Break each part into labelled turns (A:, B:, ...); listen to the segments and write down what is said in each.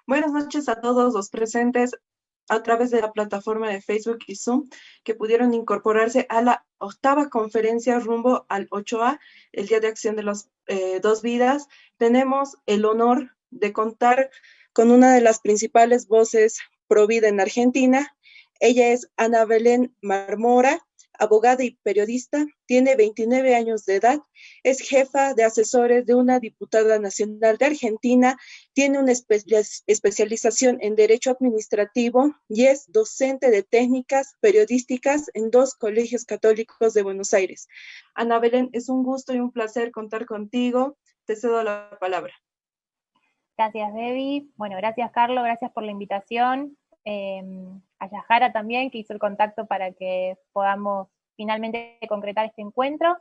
A: Buenas noches a todos los presentes a través de la plataforma de Facebook y Zoom que pudieron incorporarse a la octava conferencia rumbo al 8A, el Día de Acción de las Dos Vidas. Tenemos el honor de contar con una de las principales voces pro vida en Argentina. Ella es Ana Belén Marmora, abogada y periodista, tiene 29 años de edad, es jefa de asesores de una diputada nacional de Argentina, tiene una especialización en Derecho Administrativo y es docente de técnicas periodísticas en dos colegios católicos de Buenos Aires. Ana Belén, es un gusto y un placer contar contigo. Te cedo la palabra.
B: Gracias, Debbie. Bueno, gracias, Carlos. Gracias por la invitación. A Yajara también, que hizo el contacto para que podamos finalmente concretar este encuentro.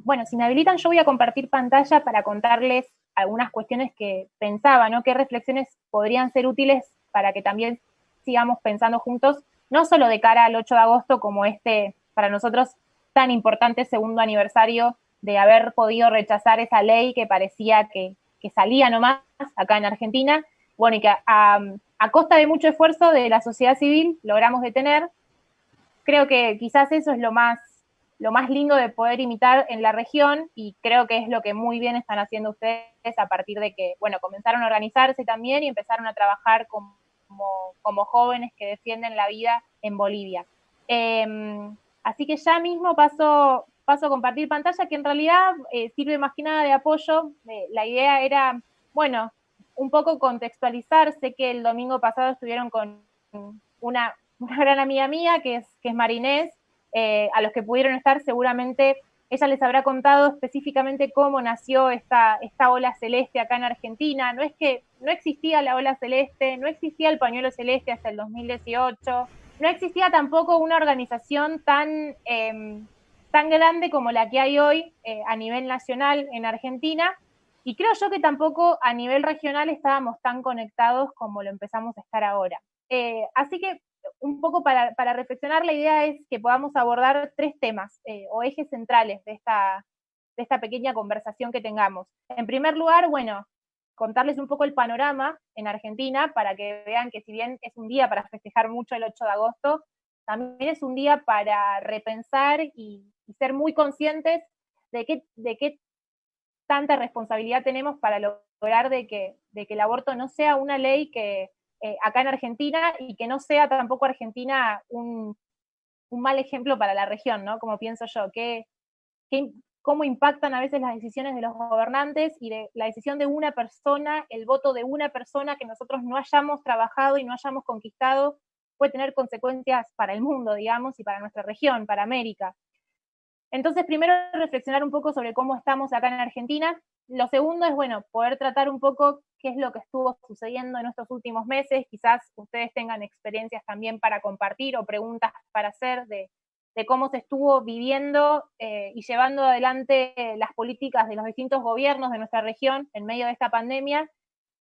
B: Bueno, si me habilitan, yo voy a compartir pantalla para contarles algunas cuestiones que pensaba, ¿no? Qué reflexiones podrían ser útiles para que también sigamos pensando juntos, no solo de cara al 8 de agosto, como este, para nosotros, tan importante segundo aniversario de haber podido rechazar esa ley que parecía que salía nomás acá en Argentina, bueno, y que a costa de mucho esfuerzo de la sociedad civil logramos detener. Creo que quizás eso es lo más lindo de poder imitar en la región, y creo que es lo que muy bien están haciendo ustedes a partir de que, bueno, comenzaron a organizarse también y empezaron a trabajar como jóvenes que defienden la vida en Bolivia. Así que ya mismo paso a compartir pantalla, que en realidad sirve más que nada de apoyo. La idea era, bueno, un poco contextualizar. Sé que el domingo pasado estuvieron con una gran amiga mía, que es Marinés, a los que pudieron estar seguramente ella les habrá contado específicamente cómo nació esta ola celeste acá en Argentina. No es que no existía la ola celeste, no existía el pañuelo celeste hasta el 2018, no existía tampoco una organización tan grande como la que hay hoy a nivel nacional en Argentina, y creo yo que tampoco a nivel regional estábamos tan conectados como lo empezamos a estar ahora. Así que un poco para reflexionar, la idea es que podamos abordar tres temas o ejes centrales de esta pequeña conversación que tengamos. En primer lugar, bueno, contarles un poco el panorama en Argentina para que vean que si bien es un día para festejar mucho el 8 de agosto, también es un día para repensar y ser muy conscientes de qué tanta responsabilidad tenemos para lograr de que el aborto no sea una ley que acá en Argentina, y que no sea tampoco Argentina un mal ejemplo para la región, ¿no? Como pienso yo, cómo impactan a veces las decisiones de los gobernantes y de la decisión de una persona, el voto de una persona que nosotros no hayamos trabajado y no hayamos conquistado, puede tener consecuencias para el mundo, digamos, y para nuestra región, para América. Entonces, primero reflexionar un poco sobre cómo estamos acá en Argentina. Lo segundo es, bueno, poder tratar un poco qué es lo que estuvo sucediendo en estos últimos meses. Quizás ustedes tengan experiencias también para compartir o preguntas para hacer de cómo se estuvo viviendo y llevando adelante las políticas de los distintos gobiernos de nuestra región en medio de esta pandemia,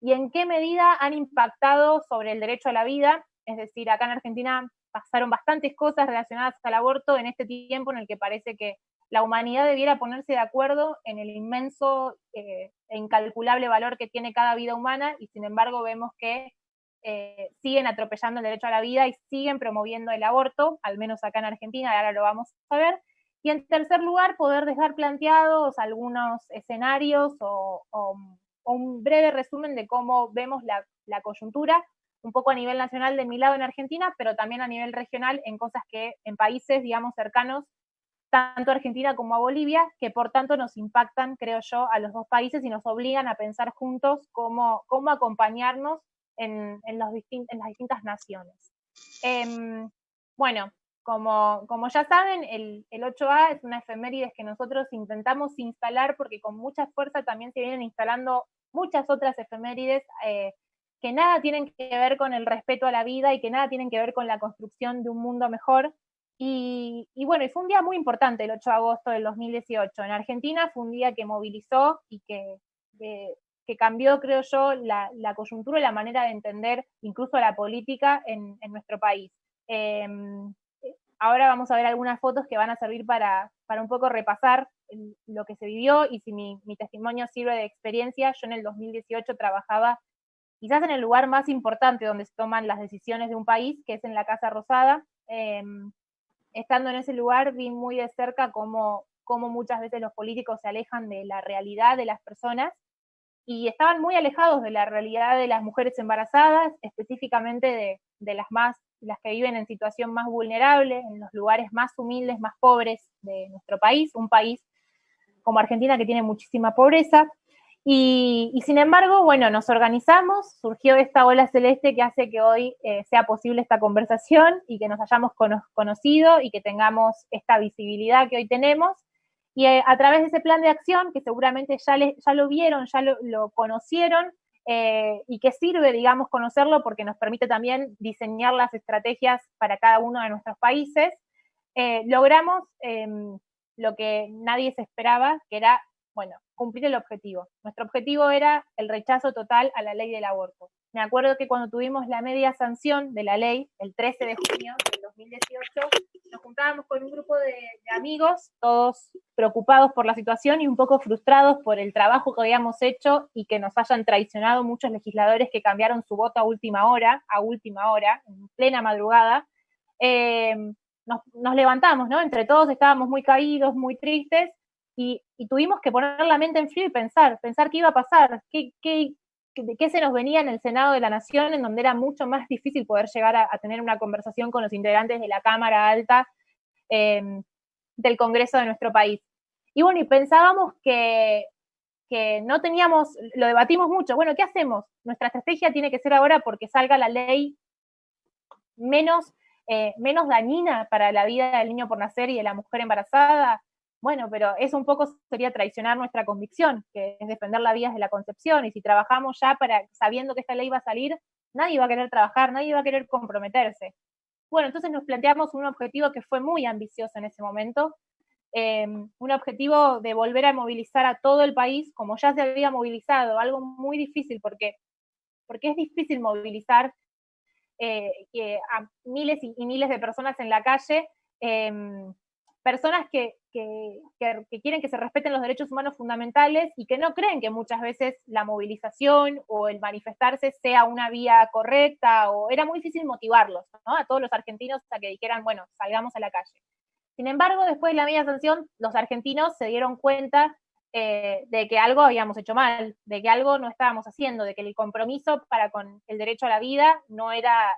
B: y en qué medida han impactado sobre el derecho a la vida. Es decir, acá en Argentina pasaron bastantes cosas relacionadas al aborto en este tiempo en el que parece que la humanidad debiera ponerse de acuerdo en el inmenso e incalculable valor que tiene cada vida humana, y sin embargo vemos que siguen atropellando el derecho a la vida y siguen promoviendo el aborto, al menos acá en Argentina, y ahora lo vamos a ver. Y en tercer lugar, poder dejar planteados algunos escenarios o un breve resumen de cómo vemos la coyuntura, un poco a nivel nacional de mi lado en Argentina, pero también a nivel regional en cosas que en países, digamos, cercanos, tanto a Argentina como a Bolivia, que por tanto nos impactan, creo yo, a los dos países y nos obligan a pensar juntos cómo acompañarnos en las distintas naciones. Bueno, como ya saben, el 8A es una efemérides que nosotros intentamos instalar porque con mucha fuerza también se vienen instalando muchas otras efemérides que nada tienen que ver con el respeto a la vida y que nada tienen que ver con la construcción de un mundo mejor. Y bueno, y fue un día muy importante el 8 de agosto del 2018. En Argentina fue un día que movilizó y que cambió, creo yo, la coyuntura y la manera de entender incluso la política en nuestro país. Eh, Ahora vamos a ver algunas fotos que van a servir para un poco repasar lo que se vivió, y si mi testimonio sirve de experiencia, yo en el 2018 trabajaba quizás en el lugar más importante donde se toman las decisiones de un país, que es en la Casa Rosada. Estando en ese lugar vi muy de cerca cómo muchas veces los políticos se alejan de la realidad de las personas, y estaban muy alejados de la realidad de las mujeres embarazadas, específicamente de las que viven en situación más vulnerable, en los lugares más humildes, más pobres de nuestro país, un país como Argentina que tiene muchísima pobreza. Y sin embargo, bueno, nos organizamos, surgió esta ola celeste que hace que hoy sea posible esta conversación y que nos hayamos conocido y que tengamos esta visibilidad que hoy tenemos. Y a través de ese plan de acción, que seguramente ya lo vieron, ya lo conocieron, y que sirve, digamos, conocerlo porque nos permite también diseñar las estrategias para cada uno de nuestros países, logramos lo que nadie se esperaba, que era, bueno, cumplir el objetivo. Nuestro objetivo era el rechazo total a la ley del aborto. Me acuerdo que cuando tuvimos la media sanción de la ley, el 13 de junio del 2018, nos juntábamos con un grupo de amigos, todos preocupados por la situación y un poco frustrados por el trabajo que habíamos hecho y que nos hayan traicionado muchos legisladores que cambiaron su voto a última hora, en plena madrugada. Nos levantamos, ¿no? Entre todos estábamos muy caídos, muy tristes, y tuvimos que poner la mente en frío y pensar qué iba a pasar, qué se nos venía en el Senado de la Nación, en donde era mucho más difícil poder llegar a tener una conversación con los integrantes de la Cámara Alta del Congreso de nuestro país. Y bueno, y pensábamos que no teníamos, lo debatimos mucho, bueno, ¿qué hacemos? Nuestra estrategia tiene que ser ahora porque salga la ley menos dañina para la vida del niño por nacer y de la mujer embarazada. Bueno, pero eso un poco sería traicionar nuestra convicción, que es defender la vida desde la concepción, y si trabajamos ya sabiendo que esta ley va a salir, nadie va a querer trabajar, nadie va a querer comprometerse. Bueno, entonces nos planteamos un objetivo que fue muy ambicioso en ese momento, un objetivo de volver a movilizar a todo el país como ya se había movilizado, algo muy difícil porque es difícil movilizar a miles y miles de personas en la calle, personas que quieren que se respeten los derechos humanos fundamentales y que no creen que muchas veces la movilización o el manifestarse sea una vía correcta, o era muy difícil motivarlos, ¿no? A todos los argentinos a que dijeran, bueno, salgamos a la calle. Sin embargo, después de la media sanción, los argentinos se dieron cuenta de que algo habíamos hecho mal, de que algo no estábamos haciendo, de que el compromiso para con el derecho a la vida no era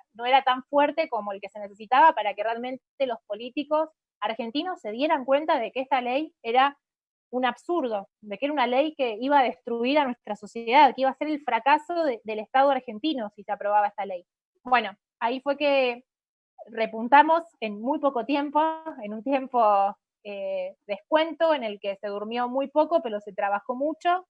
B: tan fuerte como el que se necesitaba para que realmente los políticos argentinos se dieran cuenta de que esta ley era un absurdo, de que era una ley que iba a destruir a nuestra sociedad, que iba a ser el fracaso del Estado argentino si se aprobaba esta ley. Bueno, ahí fue que repuntamos en muy poco tiempo, en un tiempo descuento, en el que se durmió muy poco, pero se trabajó mucho,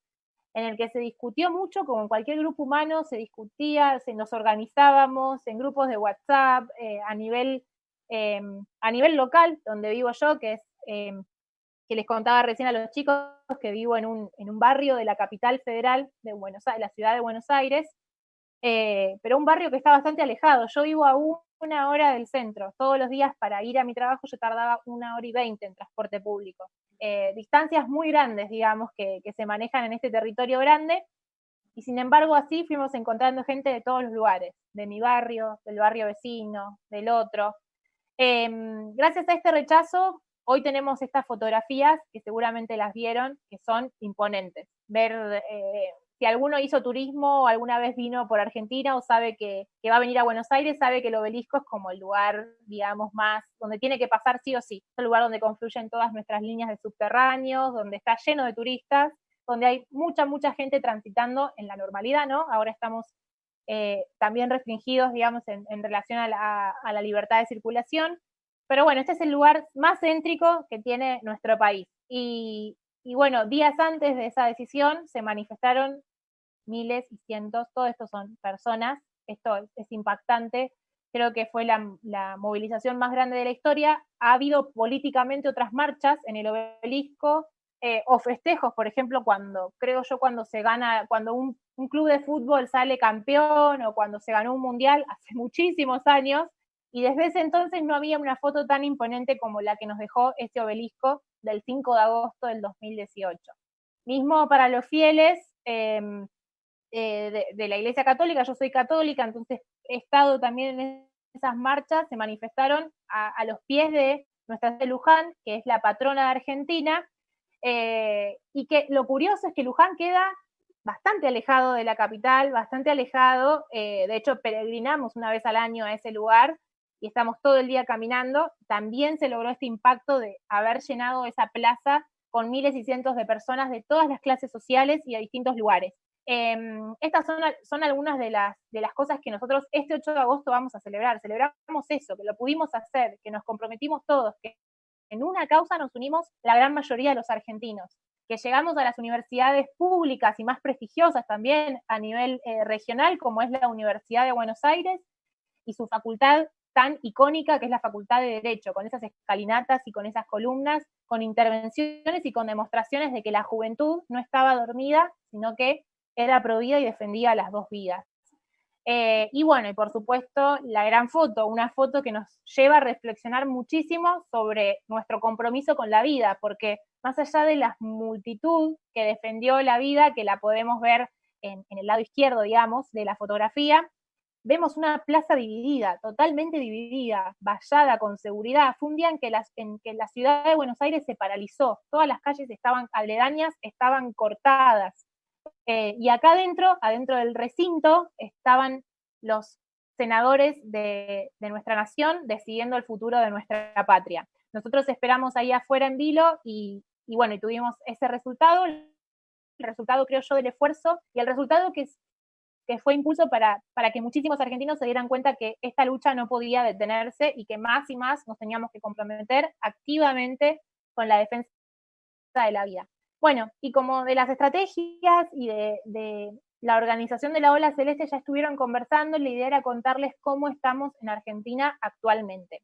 B: en el que se discutió mucho, como en cualquier grupo humano, se discutía, nos organizábamos en grupos de WhatsApp, a nivel local, donde vivo yo, que es, que les contaba recién a los chicos, que vivo en un barrio de la capital federal de la ciudad de Buenos Aires, pero un barrio que está bastante alejado. Yo vivo a una hora del centro. Todos los días para ir a mi trabajo yo tardaba 1 hora y 20 en transporte público. Distancias muy grandes, digamos, que se manejan en este territorio grande, y sin embargo así fuimos encontrando gente de todos los lugares, de mi barrio, del barrio vecino, del otro. Gracias a este rechazo, hoy tenemos estas fotografías que seguramente las vieron, que son imponentes. Ver, si alguno hizo turismo o alguna vez vino por Argentina o sabe que va a venir a Buenos Aires, sabe que el Obelisco es como el lugar, digamos, más, donde tiene que pasar sí o sí. Es el lugar donde confluyen todas nuestras líneas de subterráneos, donde está lleno de turistas, donde hay mucha gente transitando en la normalidad, ¿no? Ahora estamos también restringidos, digamos, en relación a la libertad de circulación. Pero bueno, este es el lugar más céntrico que tiene nuestro país. Y bueno, días antes de esa decisión se manifestaron miles y cientos, todo esto son personas, esto es impactante, creo que fue la movilización más grande de la historia. Ha habido políticamente otras marchas en el Obelisco, o festejos, por ejemplo, cuando se gana, cuando un club de fútbol sale campeón, o cuando se ganó un mundial hace muchísimos años, y desde ese entonces no había una foto tan imponente como la que nos dejó este Obelisco del 5 de agosto del 2018. Mismo para los fieles, de la Iglesia Católica. Yo soy católica, entonces he estado también en esas marchas, se manifestaron a los pies de Nuestra Señora de Luján, que es la patrona de Argentina, y que lo curioso es que Luján queda bastante alejado de la capital, bastante alejado, de hecho peregrinamos una vez al año a ese lugar y estamos todo el día caminando. También se logró este impacto de haber llenado esa plaza con miles y cientos de personas de todas las clases sociales y de distintos lugares. Estas son algunas de las cosas que nosotros este 8 de agosto vamos a celebrar. Celebramos eso, que lo pudimos hacer, que nos comprometimos todos, que en una causa nos unimos la gran mayoría de los argentinos, que llegamos a las universidades públicas y más prestigiosas también a nivel regional, como es la Universidad de Buenos Aires y su facultad tan icónica que es la Facultad de Derecho, con esas escalinatas y con esas columnas, con intervenciones y con demostraciones de que la juventud no estaba dormida, sino que era provida y defendía las dos vidas. Y bueno, y por supuesto, la gran foto, una foto que nos lleva a reflexionar muchísimo sobre nuestro compromiso con la vida, porque más allá de la multitud que defendió la vida, que la podemos ver en el lado izquierdo, digamos, de la fotografía, vemos una plaza dividida, totalmente dividida, vallada con seguridad. Fue un día en que la ciudad de Buenos Aires se paralizó, todas las calles estaban aledañas, estaban cortadas. Y acá adentro del recinto, estaban los senadores de nuestra nación decidiendo el futuro de nuestra patria. Nosotros esperamos ahí afuera en vilo y bueno, y tuvimos ese resultado, el resultado, creo yo, del esfuerzo y el resultado que fue impulso para que muchísimos argentinos se dieran cuenta que esta lucha no podía detenerse y que más y más nos teníamos que comprometer activamente con la defensa de la vida. Bueno, y como de las estrategias y de la organización de la Ola Celeste ya estuvieron conversando, la idea era contarles cómo estamos en Argentina actualmente.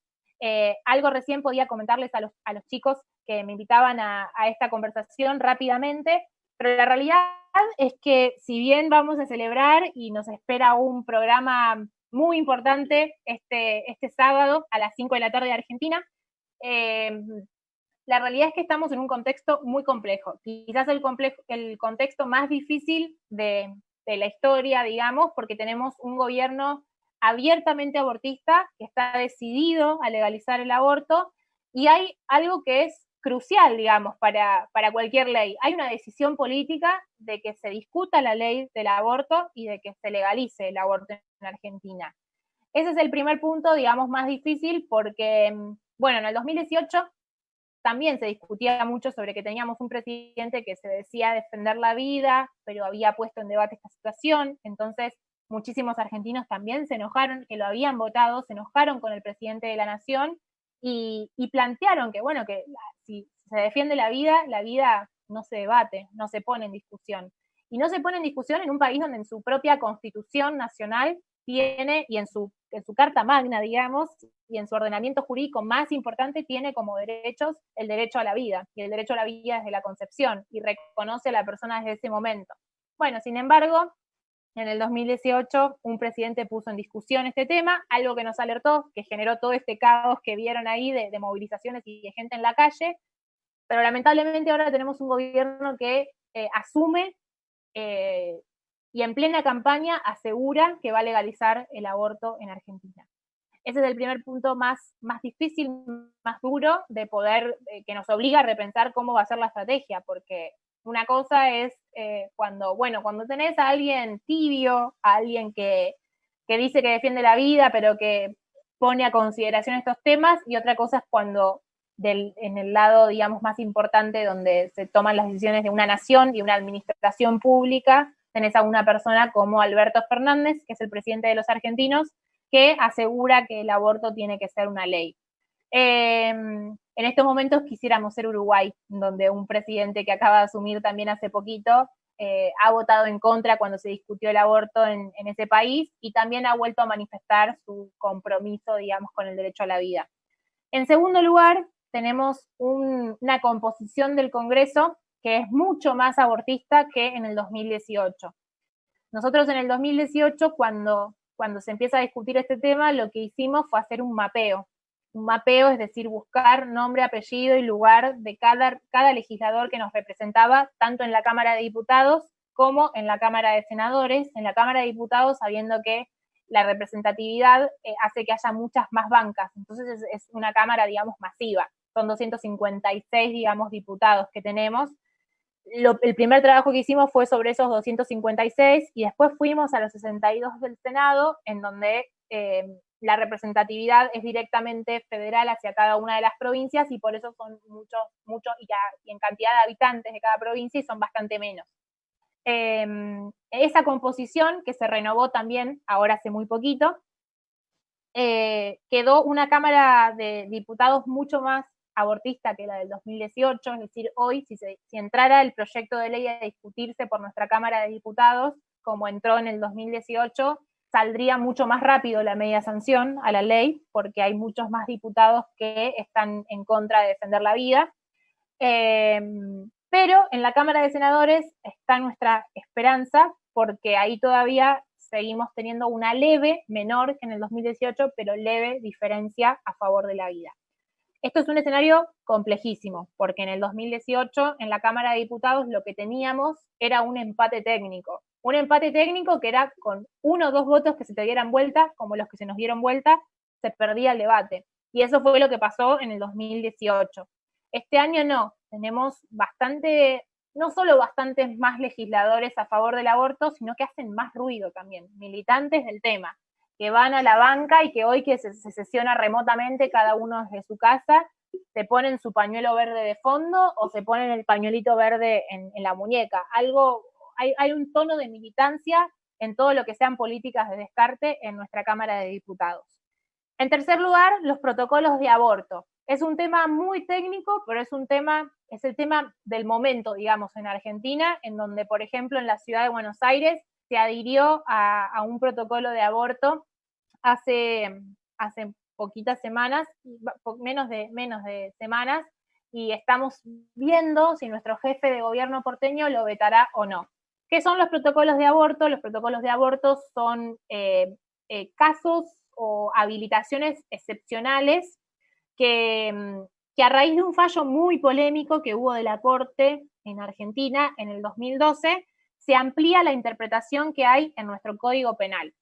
B: Algo recién podía comentarles a los chicos que me invitaban a esta conversación rápidamente, pero la realidad es que si bien vamos a celebrar y nos espera un programa muy importante este sábado a las 5 de la tarde de Argentina, la realidad es que estamos en un contexto muy complejo, quizás el contexto más difícil de la historia, digamos, porque tenemos un gobierno abiertamente abortista que está decidido a legalizar el aborto, y hay algo que es crucial, digamos, para cualquier ley. Hay una decisión política de que se discuta la ley del aborto y de que se legalice el aborto en Argentina. Ese es el primer punto, digamos, más difícil porque, bueno, en el 2018 también se discutía mucho sobre que teníamos un presidente que se decía defender la vida, pero había puesto en debate esta situación. Entonces, muchísimos argentinos también se enojaron, que lo habían votado, se enojaron con el presidente de la nación y plantearon que, bueno, que si se defiende la vida no se debate, no se pone en discusión. Y no se pone en discusión en un país donde en su propia constitución nacional tiene, y en su carta magna, digamos, y en su ordenamiento jurídico más importante, tiene como derechos el derecho a la vida, y el derecho a la vida desde la concepción, y reconoce a la persona desde ese momento. Bueno, sin embargo, en el 2018 un presidente puso en discusión este tema, algo que nos alertó, que generó todo este caos que vieron ahí de movilizaciones y de gente en la calle, pero lamentablemente ahora tenemos un gobierno que asume y en plena campaña asegura que va a legalizar el aborto en Argentina. Ese es el primer punto más difícil, más duro de poder, que nos obliga a repensar cómo va a ser la estrategia, porque una cosa es cuando tenés a alguien tibio, a alguien que dice que defiende la vida, pero que pone a consideración estos temas, y otra cosa es cuando en el lado, digamos, más importante, donde se toman las decisiones de una nación y una administración pública, tenés a una persona como Alberto Fernández, que es el presidente de los argentinos, que asegura que el aborto tiene que ser una ley. En estos momentos quisiéramos ser Uruguay, donde un presidente que acaba de asumir también hace poquito ha votado en contra cuando se discutió el aborto en ese país, y también ha vuelto a manifestar su compromiso, digamos, con el derecho a la vida. En segundo lugar, tenemos una composición del Congreso que es mucho más abortista que en el 2018. Nosotros en el 2018, cuando se empieza a discutir este tema, lo que hicimos fue hacer un mapeo. Un mapeo, es decir, buscar nombre, apellido y lugar de cada legislador que nos representaba, tanto en la Cámara de Diputados como en la Cámara de Senadores, en la Cámara de Diputados, sabiendo que la representatividad hace que haya muchas más bancas. Entonces es una Cámara, digamos, masiva. Son 256, digamos, diputados que tenemos. El primer trabajo que hicimos fue sobre esos 256 y después fuimos a los 62 del Senado, en donde la representatividad es directamente federal hacia cada una de las provincias y por eso son muchos y en cantidad de habitantes de cada provincia y son bastante menos. Esa composición, que se renovó también ahora hace muy poquito, quedó una Cámara de Diputados mucho más abortista que la del 2018, es decir, hoy si entrara el proyecto de ley a discutirse por nuestra Cámara de Diputados, como entró en el 2018, saldría mucho más rápido la media sanción a la ley, porque hay muchos más diputados que están en contra de defender la vida. Pero en la Cámara de Senadores está nuestra esperanza, porque ahí todavía seguimos teniendo una leve, menor que en el 2018, pero leve diferencia a favor de la vida. Esto es un escenario complejísimo, porque en el 2018 en la Cámara de Diputados lo que teníamos era un empate técnico. Un empate técnico que era con 1 o 2 votos que se te dieran vuelta, como los que se nos dieron vuelta, se perdía el debate. Y eso fue lo que pasó en el 2018. Este año no, tenemos no solo bastantes más legisladores a favor del aborto, sino que hacen más ruido también, militantes del tema, que van a la banca y que hoy que se sesiona remotamente cada uno desde su casa, se ponen su pañuelo verde de fondo o se ponen el pañuelito verde en la muñeca. Hay un tono de militancia en todo lo que sean políticas de descarte en nuestra Cámara de Diputados. En tercer lugar, los protocolos de aborto. Es un tema muy técnico, pero es el tema del momento, digamos, en Argentina, en donde, por ejemplo, en la ciudad de Buenos Aires se adhirió a un protocolo de aborto hace poquitas semanas, menos de semanas, y estamos viendo si nuestro jefe de gobierno porteño lo vetará o no. ¿Qué son los protocolos de aborto? Los protocolos de aborto son casos o habilitaciones excepcionales que a raíz de un fallo muy polémico que hubo de la Corte en Argentina en el 2012, se amplía la interpretación que hay en nuestro Código Penal.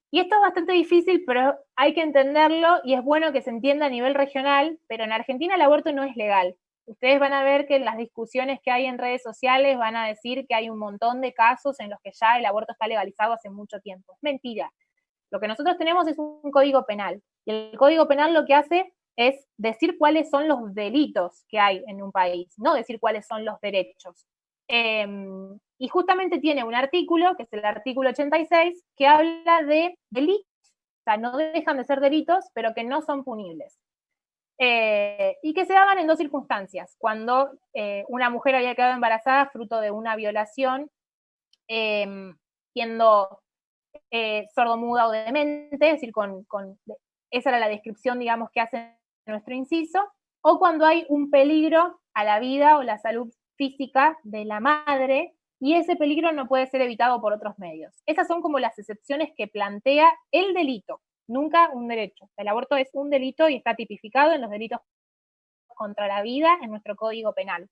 B: Y esto es bastante difícil, pero hay que entenderlo y es bueno que se entienda a nivel regional, pero en Argentina el aborto no es legal. Ustedes van a ver que en las discusiones que hay en redes sociales van a decir que hay un montón de casos en los que ya el aborto está legalizado hace mucho tiempo. Es mentira. Lo que nosotros tenemos es un código penal. Y el código penal lo que hace es decir cuáles son los delitos que hay en un país, no decir cuáles son los derechos. Y justamente tiene un artículo, que es el artículo 86, que habla de delitos, o sea, no dejan de ser delitos, pero que no son punibles. Y que se daban en 2 circunstancias. Cuando una mujer había quedado embarazada fruto de una violación, siendo sordomuda o demente, es decir, esa era la descripción, digamos, que hace nuestro inciso, o cuando hay un peligro a la vida o la salud física de la madre, y ese peligro no puede ser evitado por otros medios. Esas son como las excepciones que plantea el delito, nunca un derecho. El aborto es un delito y está tipificado en los delitos contra la vida en nuestro Código Penal.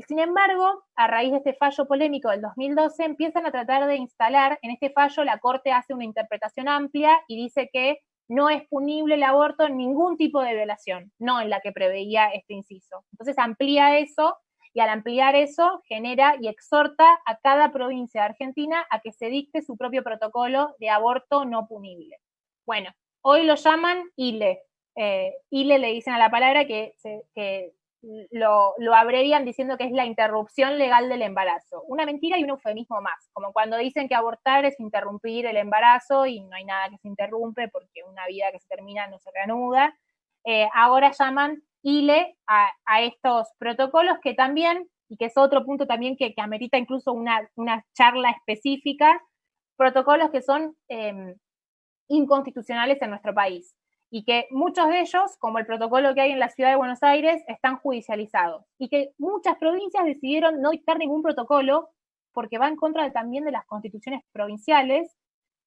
B: Sin embargo, a raíz de este fallo polémico del 2012, empiezan a tratar de instalar, en este fallo la Corte hace una interpretación amplia y dice que no es punible el aborto en ningún tipo de violación, no en la que preveía este inciso. Entonces amplía eso, y al ampliar eso genera y exhorta a cada provincia de Argentina a que se dicte su propio protocolo de aborto no punible. Bueno, hoy lo llaman ILE. ILE le dicen a la palabra que lo abrevian diciendo que es la interrupción legal del embarazo. Una mentira y un eufemismo más, como cuando dicen que abortar es interrumpir el embarazo y no hay nada que se interrumpe porque una vida que se termina no se reanuda. Ahora llaman ILE a estos protocolos que también, y que es otro punto también que amerita incluso una charla específica, protocolos que son inconstitucionales en nuestro país. Y que muchos de ellos, como el protocolo que hay en la ciudad de Buenos Aires, están judicializados. Y que muchas provincias decidieron no dictar ningún protocolo porque va en contra también de las constituciones provinciales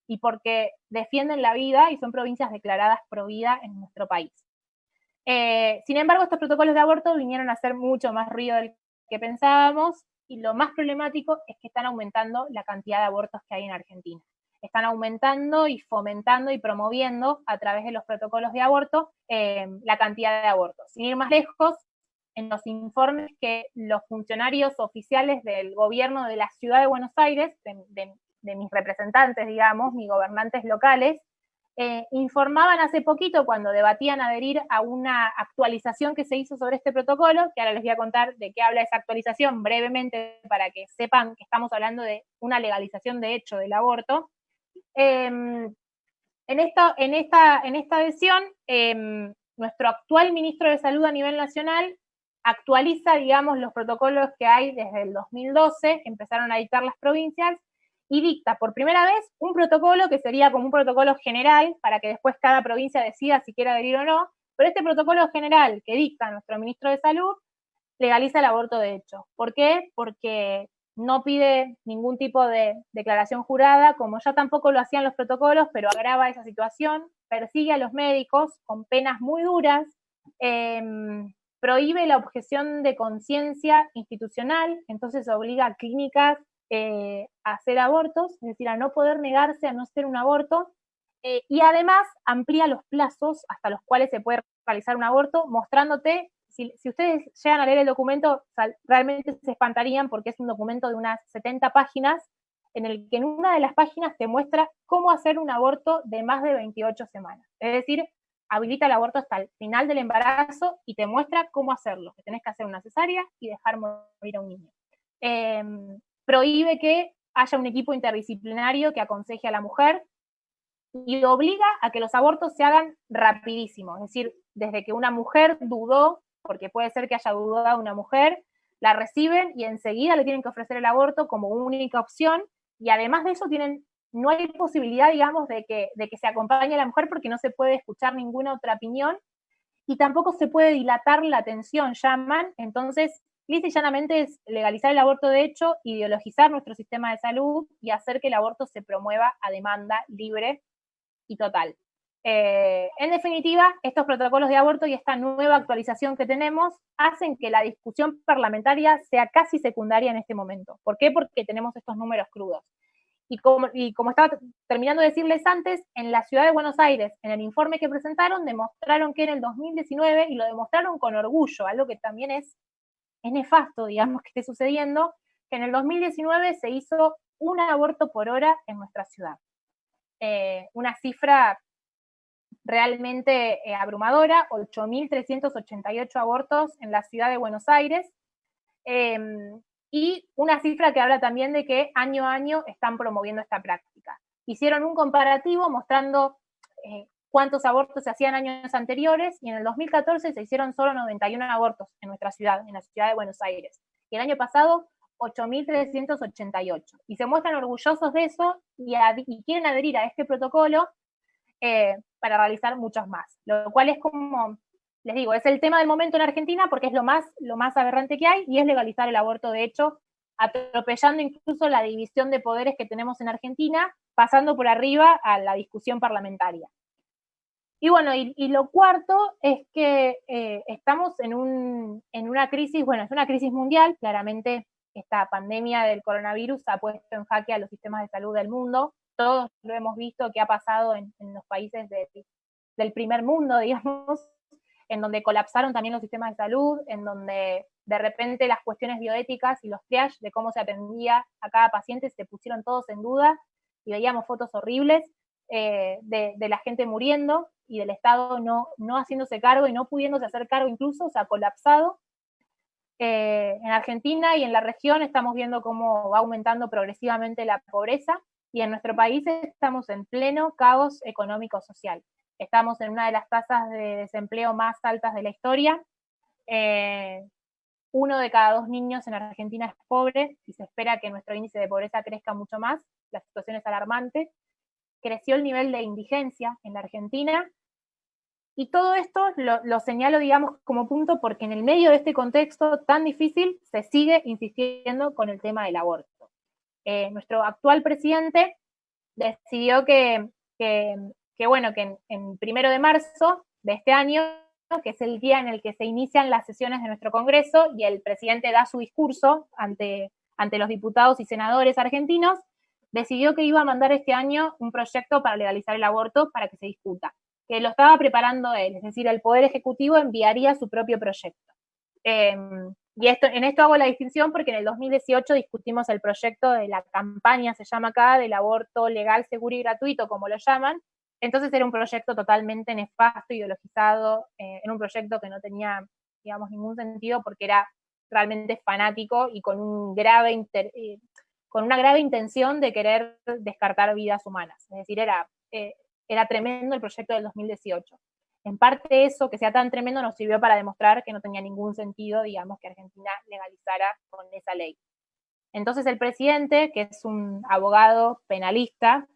B: y porque defienden la vida y son provincias declaradas pro vida en nuestro país. Sin embargo, estos protocolos de aborto vinieron a hacer mucho más ruido del que pensábamos y lo más problemático es que están aumentando la cantidad de abortos que hay en Argentina. Están aumentando y fomentando y promoviendo a través de los protocolos de aborto la cantidad de abortos. Sin ir más lejos, en los informes que los funcionarios oficiales del gobierno de la ciudad de Buenos Aires, de mis representantes, digamos, mis gobernantes locales, informaban hace poquito cuando debatían adherir a una actualización que se hizo sobre este protocolo, que ahora les voy a contar de qué habla esa actualización brevemente para que sepan que estamos hablando de una legalización de hecho del aborto. En esta adhesión, nuestro actual ministro de Salud a nivel nacional actualiza, digamos, los protocolos que hay desde el 2012, empezaron a dictar las provincias, y dicta por primera vez un protocolo que sería como un protocolo general para que después cada provincia decida si quiere adherir o no, pero este protocolo general que dicta nuestro ministro de Salud legaliza el aborto de hecho. ¿Por qué? Porque no pide ningún tipo de declaración jurada, como ya tampoco lo hacían los protocolos, pero agrava esa situación, persigue a los médicos con penas muy duras, prohíbe la objeción de conciencia institucional, entonces obliga a clínicas a hacer abortos, es decir, a no poder negarse a no hacer un aborto, y además amplía los plazos hasta los cuales se puede realizar un aborto, mostrándote, si ustedes llegan a leer el documento, realmente se espantarían porque es un documento de unas 70 páginas, en el que en una de las páginas te muestra cómo hacer un aborto de más de 28 semanas. Es decir, habilita el aborto hasta el final del embarazo y te muestra cómo hacerlo, que tenés que hacer una cesárea y dejar morir a un niño. Prohíbe que haya un equipo interdisciplinario que aconseje a la mujer y obliga a que los abortos se hagan rapidísimo, es decir, desde que una mujer dudó, porque puede ser que haya dudado una mujer, la reciben y enseguida le tienen que ofrecer el aborto como única opción, y además de eso no hay posibilidad, digamos, de que se acompañe a la mujer porque no se puede escuchar ninguna otra opinión, y tampoco se puede dilatar la atención, llaman, entonces lisa y llanamente es legalizar el aborto de hecho, ideologizar nuestro sistema de salud y hacer que el aborto se promueva a demanda libre y total. En definitiva, estos protocolos de aborto y esta nueva actualización que tenemos hacen que la discusión parlamentaria sea casi secundaria en este momento. ¿Por qué? Porque tenemos estos números crudos. Y como estaba terminando de decirles antes, en la ciudad de Buenos Aires, en el informe que presentaron, demostraron que en el 2019, y lo demostraron con orgullo, algo que también es nefasto, digamos, que esté sucediendo, que en el 2019 se hizo un aborto por hora en nuestra ciudad. Una cifra realmente abrumadora, 8.388 abortos en la ciudad de Buenos Aires, y una cifra que habla también de que año a año están promoviendo esta práctica. Hicieron un comparativo mostrando cuántos abortos se hacían años anteriores, y en el 2014 se hicieron solo 91 abortos en nuestra ciudad, en la ciudad de Buenos Aires. Y el año pasado, 8.388. Y se muestran orgullosos de eso y quieren adherir a este protocolo para realizar muchos más. Lo cual es como, les digo, es el tema del momento en Argentina porque es lo más aberrante que hay, y es legalizar el aborto de hecho, atropellando incluso la división de poderes que tenemos en Argentina, pasando por arriba a la discusión parlamentaria. Y bueno, y lo cuarto es que estamos en una crisis, bueno, es una crisis mundial, claramente esta pandemia del coronavirus ha puesto en jaque a los sistemas de salud del mundo, todos lo hemos visto que ha pasado en los países del primer mundo, digamos, en donde colapsaron también los sistemas de salud, en donde de repente las cuestiones bioéticas y los triage de cómo se atendía a cada paciente se pusieron todos en duda, y veíamos fotos horribles de la gente muriendo y del Estado no haciéndose cargo y no pudiéndose hacer cargo incluso, o sea, colapsado. En Argentina y en la región estamos viendo cómo va aumentando progresivamente la pobreza, y en nuestro país estamos en pleno caos económico-social. Estamos en una de las tasas de desempleo más altas de la historia. 1 de cada 2 niños en Argentina es pobre, y se espera que nuestro índice de pobreza crezca mucho más. La situación es alarmante. Creció el nivel de indigencia en la Argentina, y todo esto lo señalo, digamos, como punto porque en el medio de este contexto tan difícil se sigue insistiendo con el tema del aborto. Nuestro actual presidente decidió que en 1 de marzo de este año, que es el día en el que se inician las sesiones de nuestro Congreso, y el presidente da su discurso ante ante los diputados y senadores argentinos, decidió que iba a mandar este año un proyecto para legalizar el aborto para que se discuta, que lo estaba preparando él, es decir, el Poder Ejecutivo enviaría su propio proyecto. Y en esto hago la distinción porque en el 2018 discutimos el proyecto de la campaña, se llama acá, del aborto legal, seguro y gratuito, como lo llaman. Entonces era un proyecto totalmente nefasto, ideologizado, era un proyecto que no tenía, digamos, ningún sentido porque era realmente fanático y con con una grave intención de querer descartar vidas humanas. Es decir, era tremendo el proyecto del 2018. En parte eso, que sea tan tremendo, nos sirvió para demostrar que no tenía ningún sentido, digamos, que Argentina legalizara con esa ley. Entonces el presidente, que es un abogado penalista,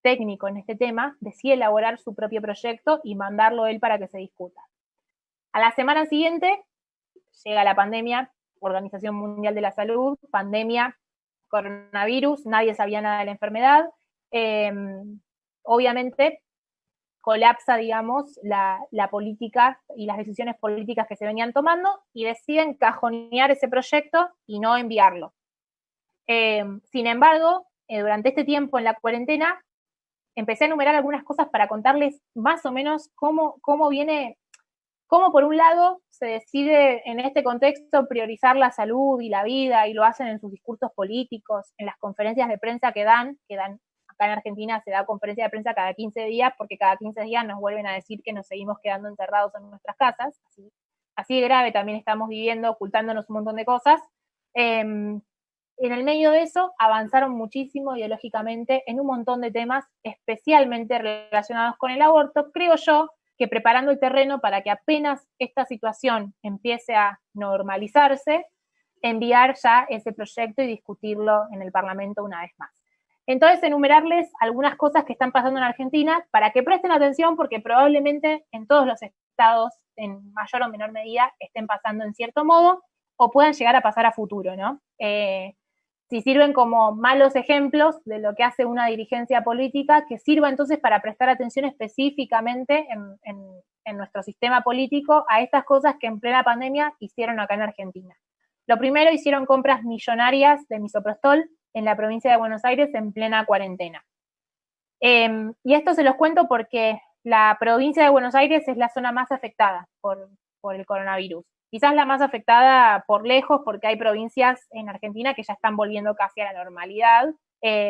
B: técnico en este tema, decide elaborar su propio proyecto y mandarlo él para que se discuta. A la semana siguiente llega la pandemia, Organización Mundial de la Salud, pandemia, coronavirus, nadie sabía nada de la enfermedad. Obviamente colapsa, digamos, la política y las decisiones políticas que se venían tomando y deciden cajonear ese proyecto y no enviarlo. Sin embargo, durante este tiempo en la cuarentena, empecé a enumerar algunas cosas para contarles más o menos cómo por un lado se decide en este contexto priorizar la salud y la vida, y lo hacen en sus discursos políticos, en las conferencias de prensa que dan acá en Argentina se da conferencia de prensa cada 15 días, porque cada 15 días nos vuelven a decir que nos seguimos quedando encerrados en nuestras casas, así de grave también estamos viviendo, ocultándonos un montón de cosas. En el medio de eso avanzaron muchísimo ideológicamente en un montón de temas, especialmente relacionados con el aborto, creo yo, que preparando el terreno para que apenas esta situación empiece a normalizarse, enviar ya ese proyecto y discutirlo en el Parlamento una vez más. Entonces, enumerarles algunas cosas que están pasando en Argentina para que presten atención porque probablemente en todos los estados, en mayor o menor medida, estén pasando en cierto modo o puedan llegar a pasar a futuro, ¿no? Si sirven como malos ejemplos de lo que hace una dirigencia política, que sirva entonces para prestar atención específicamente en nuestro sistema político a estas cosas que en plena pandemia hicieron acá en Argentina. Lo primero, hicieron compras millonarias de misoprostol en la provincia de Buenos Aires en plena cuarentena. Y esto se los cuento porque la provincia de Buenos Aires es la zona más afectada por el coronavirus. Quizás la más afectada por lejos, porque hay provincias en Argentina que ya están volviendo casi a la normalidad,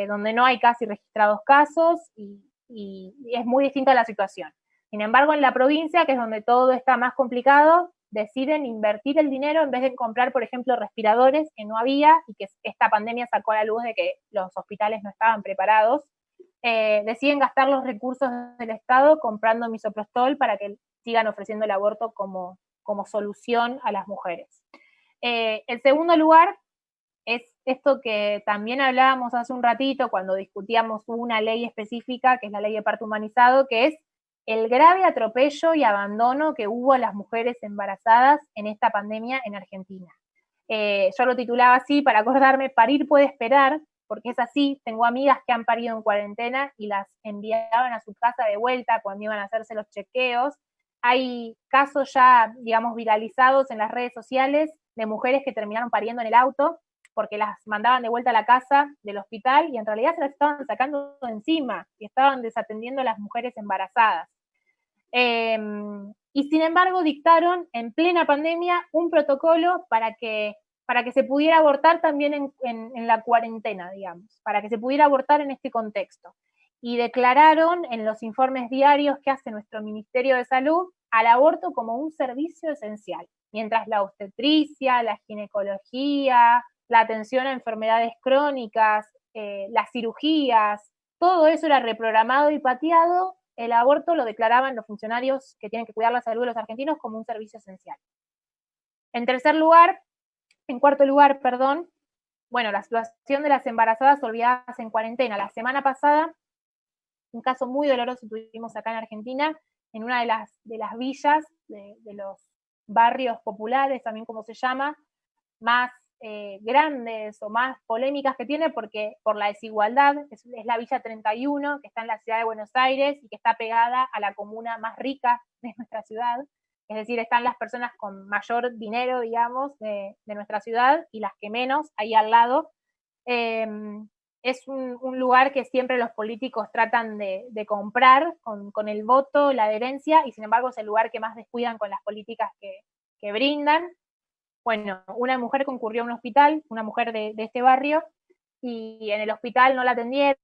B: donde no hay casi registrados casos y es muy distinta la situación. Sin embargo, en la provincia, que es donde todo está más complicado, deciden invertir el dinero en vez de comprar, por ejemplo, respiradores que no había y que esta pandemia sacó a la luz de que los hospitales no estaban preparados. Deciden gastar los recursos del Estado comprando misoprostol para que sigan ofreciendo el aborto como solución a las mujeres. El segundo lugar es esto que también hablábamos hace un ratito cuando discutíamos una ley específica, que es la ley de parto humanizado, que es el grave atropello y abandono que hubo a las mujeres embarazadas en esta pandemia en Argentina. Yo lo titulaba así para acordarme, parir puede esperar, porque es así, tengo amigas que han parido en cuarentena y las enviaban a su casa de vuelta cuando iban a hacerse los chequeos. Hay casos ya, digamos, viralizados en las redes sociales de mujeres que terminaron pariendo en el auto porque las mandaban de vuelta a la casa del hospital y en realidad se las estaban sacando de encima y estaban desatendiendo a las mujeres embarazadas. Y sin embargo dictaron en plena pandemia un protocolo para que se pudiera abortar también en la cuarentena, digamos, para que se pudiera abortar en este contexto. Y declararon en los informes diarios que hace nuestro Ministerio de Salud al aborto como un servicio esencial, mientras la obstetricia, la ginecología, la atención a enfermedades crónicas, las cirugías, todo eso era reprogramado y pateado, el aborto lo declaraban los funcionarios que tienen que cuidar la salud de los argentinos como un servicio esencial. En cuarto lugar, bueno, la situación de las embarazadas olvidadas en cuarentena. La semana pasada, un caso muy doloroso tuvimos acá en Argentina, en una de las villas de los barrios populares, también como se llama, más grandes o más polémicas que tiene porque por la desigualdad, es la Villa 31, que está en la ciudad de Buenos Aires y que está pegada a la comuna más rica de nuestra ciudad. Es decir, están las personas con mayor dinero, digamos, de nuestra ciudad y las que menos, ahí al lado. Es un lugar que siempre los políticos tratan de comprar con el voto, la adherencia, y sin embargo es el lugar que más descuidan con las políticas que brindan. Bueno, una mujer concurrió a un hospital, una mujer de este barrio, y en el hospital no la atendieron,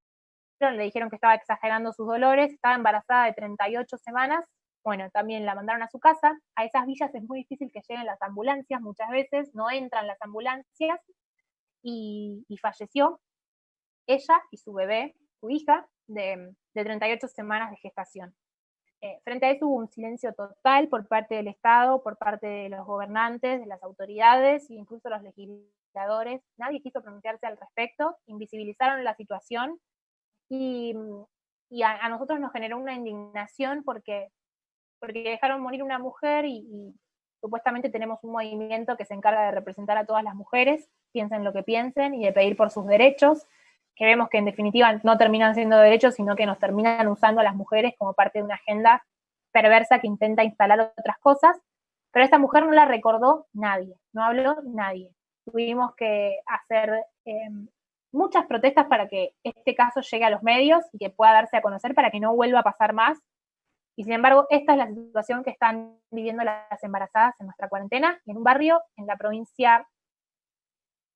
B: le dijeron que estaba exagerando sus dolores, estaba embarazada de 38 semanas, bueno, también la mandaron a su casa. A esas villas es muy difícil que lleguen las ambulancias, muchas veces no entran las ambulancias, y falleció ella y su bebé, su hija, de 38 semanas de gestación. Frente a eso hubo un silencio total por parte del Estado, por parte de los gobernantes, de las autoridades e incluso los legisladores. Nadie quiso pronunciarse al respecto, invisibilizaron la situación y, a nosotros nos generó una indignación porque dejaron morir una mujer y supuestamente tenemos un movimiento que se encarga de representar a todas las mujeres, piensen lo que piensen, y de pedir por sus derechos, que vemos que en definitiva no terminan siendo derechos, sino que nos terminan usando a las mujeres como parte de una agenda perversa que intenta instalar otras cosas, pero esta mujer no la recordó nadie, no habló nadie. Tuvimos que hacer muchas protestas para que este caso llegue a los medios y que pueda darse a conocer para que no vuelva a pasar más. Y sin embargo, esta es la situación que están viviendo las embarazadas en nuestra cuarentena, en un barrio, en la provincia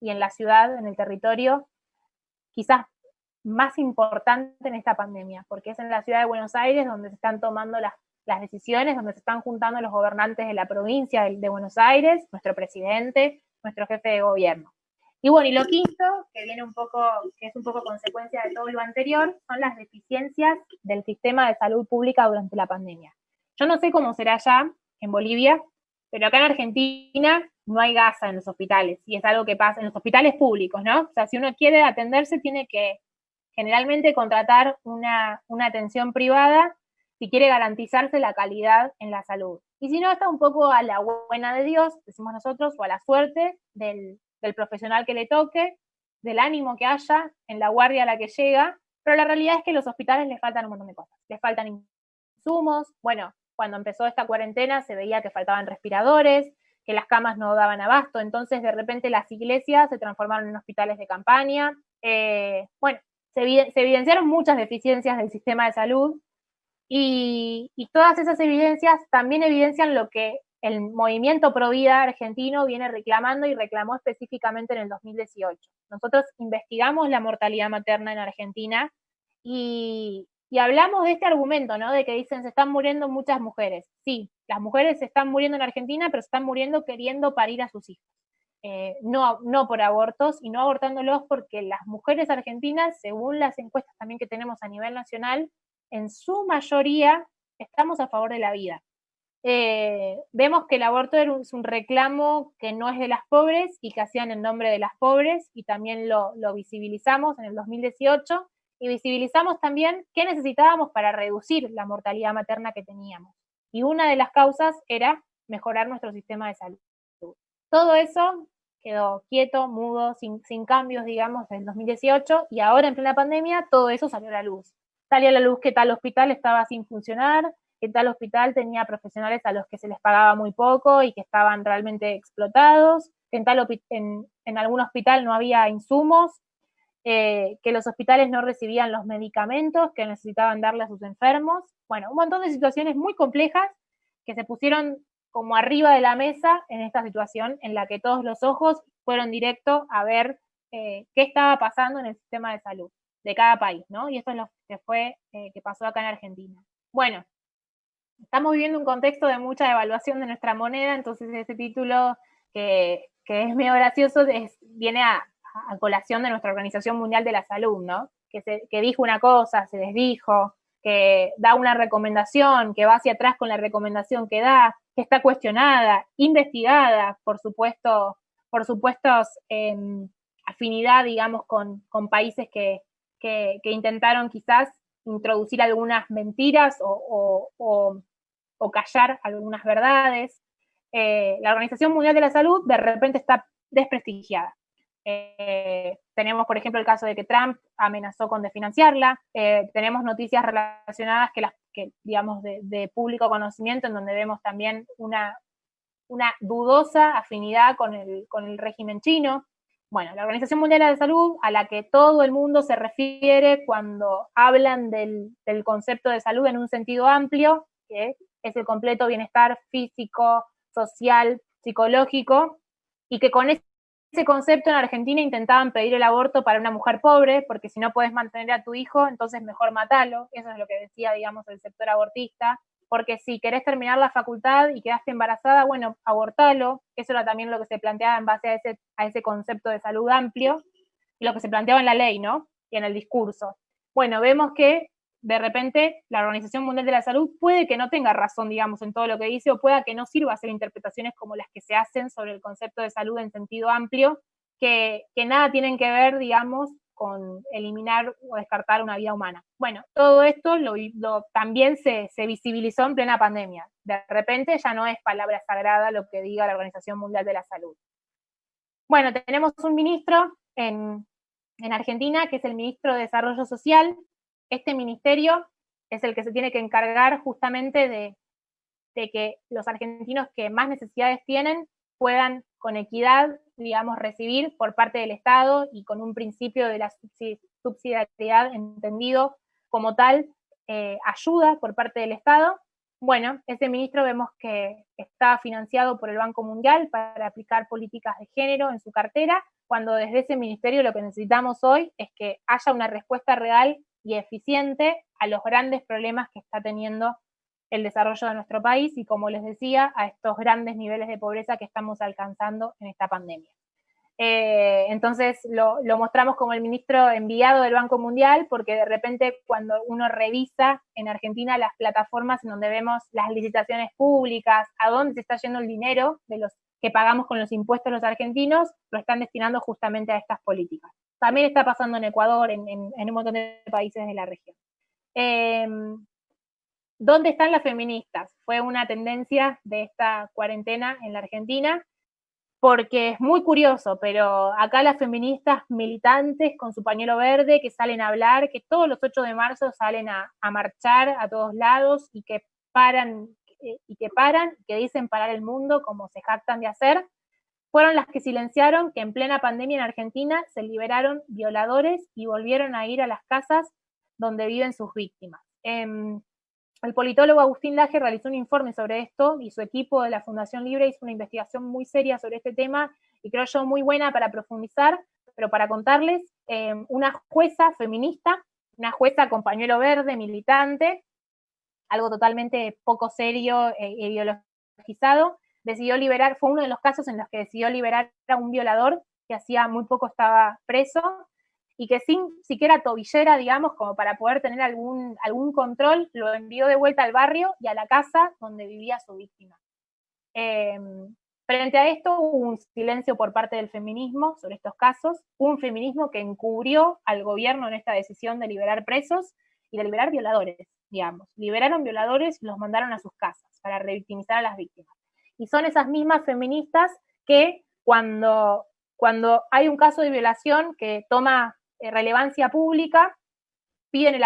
B: y en la ciudad, en el territorio, quizás más importante en esta pandemia, porque es en la ciudad de Buenos Aires donde se están tomando las decisiones, donde se están juntando los gobernantes de la provincia de Buenos Aires, nuestro presidente, nuestro jefe de gobierno. Y bueno, y lo quinto, que viene que es un poco consecuencia de todo lo anterior, son las deficiencias del sistema de salud pública durante la pandemia. Yo no sé cómo será allá en Bolivia, pero acá en Argentina no hay gasa en los hospitales, y es algo que pasa en los hospitales públicos, ¿no? O sea, si uno quiere atenderse, tiene que generalmente contratar una atención privada si quiere garantizarse la calidad en la salud. Y si no, está un poco a la buena de Dios, decimos nosotros, o a la suerte del profesional que le toque, del ánimo que haya en la guardia a la que llega, pero la realidad es que a los hospitales les faltan un montón de cosas. Les faltan insumos. Bueno, cuando empezó esta cuarentena se veía que faltaban respiradores, que las camas no daban abasto, entonces de repente las iglesias se transformaron en hospitales de campaña. Bueno, se evidenciaron muchas deficiencias del sistema de salud, y todas esas evidencias también evidencian lo que el movimiento pro vida argentino viene reclamando y reclamó específicamente en el 2018. Nosotros investigamos la mortalidad materna en Argentina y hablamos de este argumento, ¿no? De que dicen se están muriendo muchas mujeres. Sí, las mujeres se están muriendo en Argentina, pero se están muriendo queriendo parir a sus hijos. No por abortos, y no abortándolos porque las mujeres argentinas, según las encuestas también que tenemos a nivel nacional, en su mayoría estamos a favor de la vida. Vemos que el aborto es un reclamo que no es de las pobres y que hacían en nombre de las pobres, y también lo visibilizamos en el 2018, y visibilizamos también qué necesitábamos para reducir la mortalidad materna que teníamos. Y una de las causas era mejorar nuestro sistema de salud. Todo eso quedó quieto, mudo, sin cambios, digamos, en el 2018, y ahora en plena pandemia todo eso salió a la luz. Salió a la luz que tal hospital estaba sin funcionar, que tal hospital tenía profesionales a los que se les pagaba muy poco y que estaban realmente explotados, que en algún hospital no había insumos, que los hospitales no recibían los medicamentos que necesitaban darle a sus enfermos. Bueno, un montón de situaciones muy complejas que se pusieron como arriba de la mesa en esta situación en la que todos los ojos fueron directo a ver qué estaba pasando en el sistema de salud de cada país, ¿no? Y esto es lo que pasó acá en Argentina. Bueno, estamos viviendo un contexto de mucha devaluación de nuestra moneda, entonces ese título que es medio gracioso viene a colación de nuestra Organización Mundial de la Salud, ¿no? Que dijo una cosa, se desdijo, que da una recomendación, que va hacia atrás con la recomendación que da, que está cuestionada, investigada, por supuestos afinidad, digamos, con países que intentaron quizás introducir algunas mentiras o callar algunas verdades. La Organización Mundial de la Salud de repente está desprestigiada. Tenemos, por ejemplo, el caso de que Trump amenazó con desfinanciarla. Tenemos noticias relacionadas que digamos, de público conocimiento, en donde vemos también una dudosa afinidad con el régimen chino. Bueno, la Organización Mundial de la Salud, a la que todo el mundo se refiere cuando hablan del concepto de salud en un sentido amplio, que es el completo bienestar físico, social, psicológico, y que con ese concepto en Argentina intentaban pedir el aborto para una mujer pobre, porque si no puedes mantener a tu hijo, entonces mejor matalo. Eso es lo que decía, digamos, el sector abortista. Porque si querés terminar la facultad y quedaste embarazada, bueno, abortalo. Eso era también lo que se planteaba en base a ese concepto de salud amplio, y lo que se planteaba en la ley, ¿no? Y en el discurso. Bueno, vemos que de repente la Organización Mundial de la Salud puede que no tenga razón, digamos, en todo lo que dice, o pueda que no sirva hacer interpretaciones como las que se hacen sobre el concepto de salud en sentido amplio, que nada tienen que ver, digamos, con eliminar o descartar una vida humana. Bueno, todo esto también se visibilizó en plena pandemia. De repente ya no es palabra sagrada lo que diga la Organización Mundial de la Salud. Bueno, tenemos un ministro en Argentina, que es el ministro de Desarrollo Social. Este ministerio es el que se tiene que encargar justamente de que los argentinos que más necesidades tienen puedan con equidad, digamos, recibir por parte del Estado y con un principio de la subsidiariedad entendido como tal, ayuda por parte del Estado. Bueno, ese ministro vemos que está financiado por el Banco Mundial para aplicar políticas de género en su cartera, cuando desde ese ministerio lo que necesitamos hoy es que haya una respuesta real y eficiente a los grandes problemas que está teniendo el desarrollo de nuestro país y, como les decía, a estos grandes niveles de pobreza que estamos alcanzando en esta pandemia. Entonces lo mostramos como el ministro enviado del Banco Mundial, porque de repente cuando uno revisa en Argentina las plataformas en donde vemos las licitaciones públicas, a dónde se está yendo el dinero de los que pagamos con los impuestos los argentinos, lo están destinando justamente a estas políticas. También está pasando en Ecuador, en un montón de países de la región. ¿Dónde están las feministas? Fue una tendencia de esta cuarentena en la Argentina, porque es muy curioso, pero acá las feministas militantes con su pañuelo verde que salen a hablar, que todos los 8 de marzo salen a marchar a todos lados y que paran, que dicen parar el mundo como se jactan de hacer, fueron las que silenciaron que en plena pandemia en Argentina se liberaron violadores y volvieron a ir a las casas donde viven sus víctimas. El politólogo Agustín Laje realizó un informe sobre esto y su equipo de la Fundación Libre hizo una investigación muy seria sobre este tema y creo yo muy buena para profundizar, pero para contarles, una jueza feminista, una jueza con pañuelo verde, militante, algo totalmente poco serio e ideologizado, decidió liberar, fue uno de los casos en los que decidió liberar a un violador que hacía muy poco estaba preso, y que sin siquiera tobillera, digamos, como para poder tener algún control, lo envió de vuelta al barrio y a la casa donde vivía su víctima. Frente a esto hubo un silencio por parte del feminismo sobre estos casos, un feminismo que encubrió al gobierno en esta decisión de liberar presos y de liberar violadores, digamos. Liberaron violadores y los mandaron a sus casas para revictimizar a las víctimas. Y son esas mismas feministas que cuando hay un caso de violación que toma relevancia pública, piden el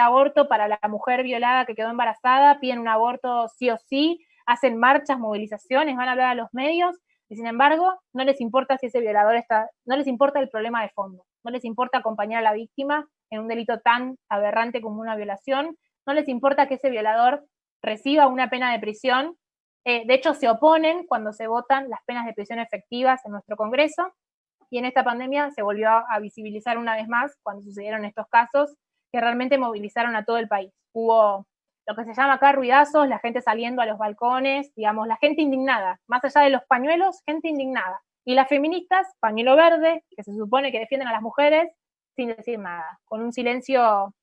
B: aborto para la mujer violada que quedó embarazada, piden un aborto sí o sí, hacen marchas, movilizaciones, van a hablar a los medios, y sin embargo, no les importa si ese violador no les importa el problema de fondo, no les importa acompañar a la víctima en un delito tan aberrante como una violación, no les importa que ese violador reciba una pena de prisión, de hecho se oponen cuando se votan las penas de prisión efectivas en nuestro Congreso, y en esta pandemia se volvió a visibilizar una vez más cuando sucedieron estos casos que realmente movilizaron a todo el país. Hubo lo que se llama acá ruidazos, la gente saliendo a los balcones, digamos, la gente indignada, más allá de los pañuelos, gente indignada. Y las feministas, pañuelo verde, que se supone que defienden a las mujeres, sin decir nada, con un silencio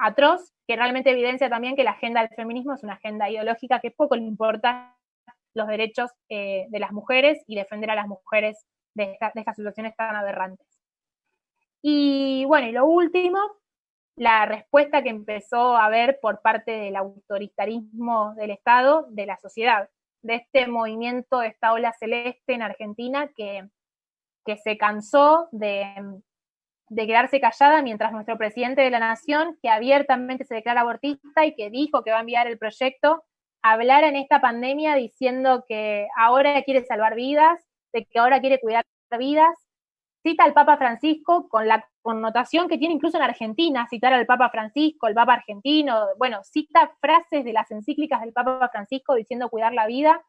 B: atroz, que realmente evidencia también que la agenda del feminismo es una agenda ideológica que poco le importa los derechos de las mujeres y defender a las mujeres de estas situaciones tan aberrantes. Y bueno, y lo último, la respuesta que empezó a haber por parte del autoritarismo del Estado, de la sociedad, de este movimiento, de esta ola celeste en Argentina que se cansó de de quedarse callada mientras nuestro presidente de la nación, que abiertamente se declara abortista y que dijo que va a enviar el proyecto, hablara en esta pandemia diciendo que ahora quiere salvar vidas, de que ahora quiere cuidar vidas. Cita al Papa Francisco con la connotación que tiene incluso en Argentina, citar al Papa Francisco, el Papa argentino, bueno, cita frases de las encíclicas del Papa Francisco diciendo cuidar la vida,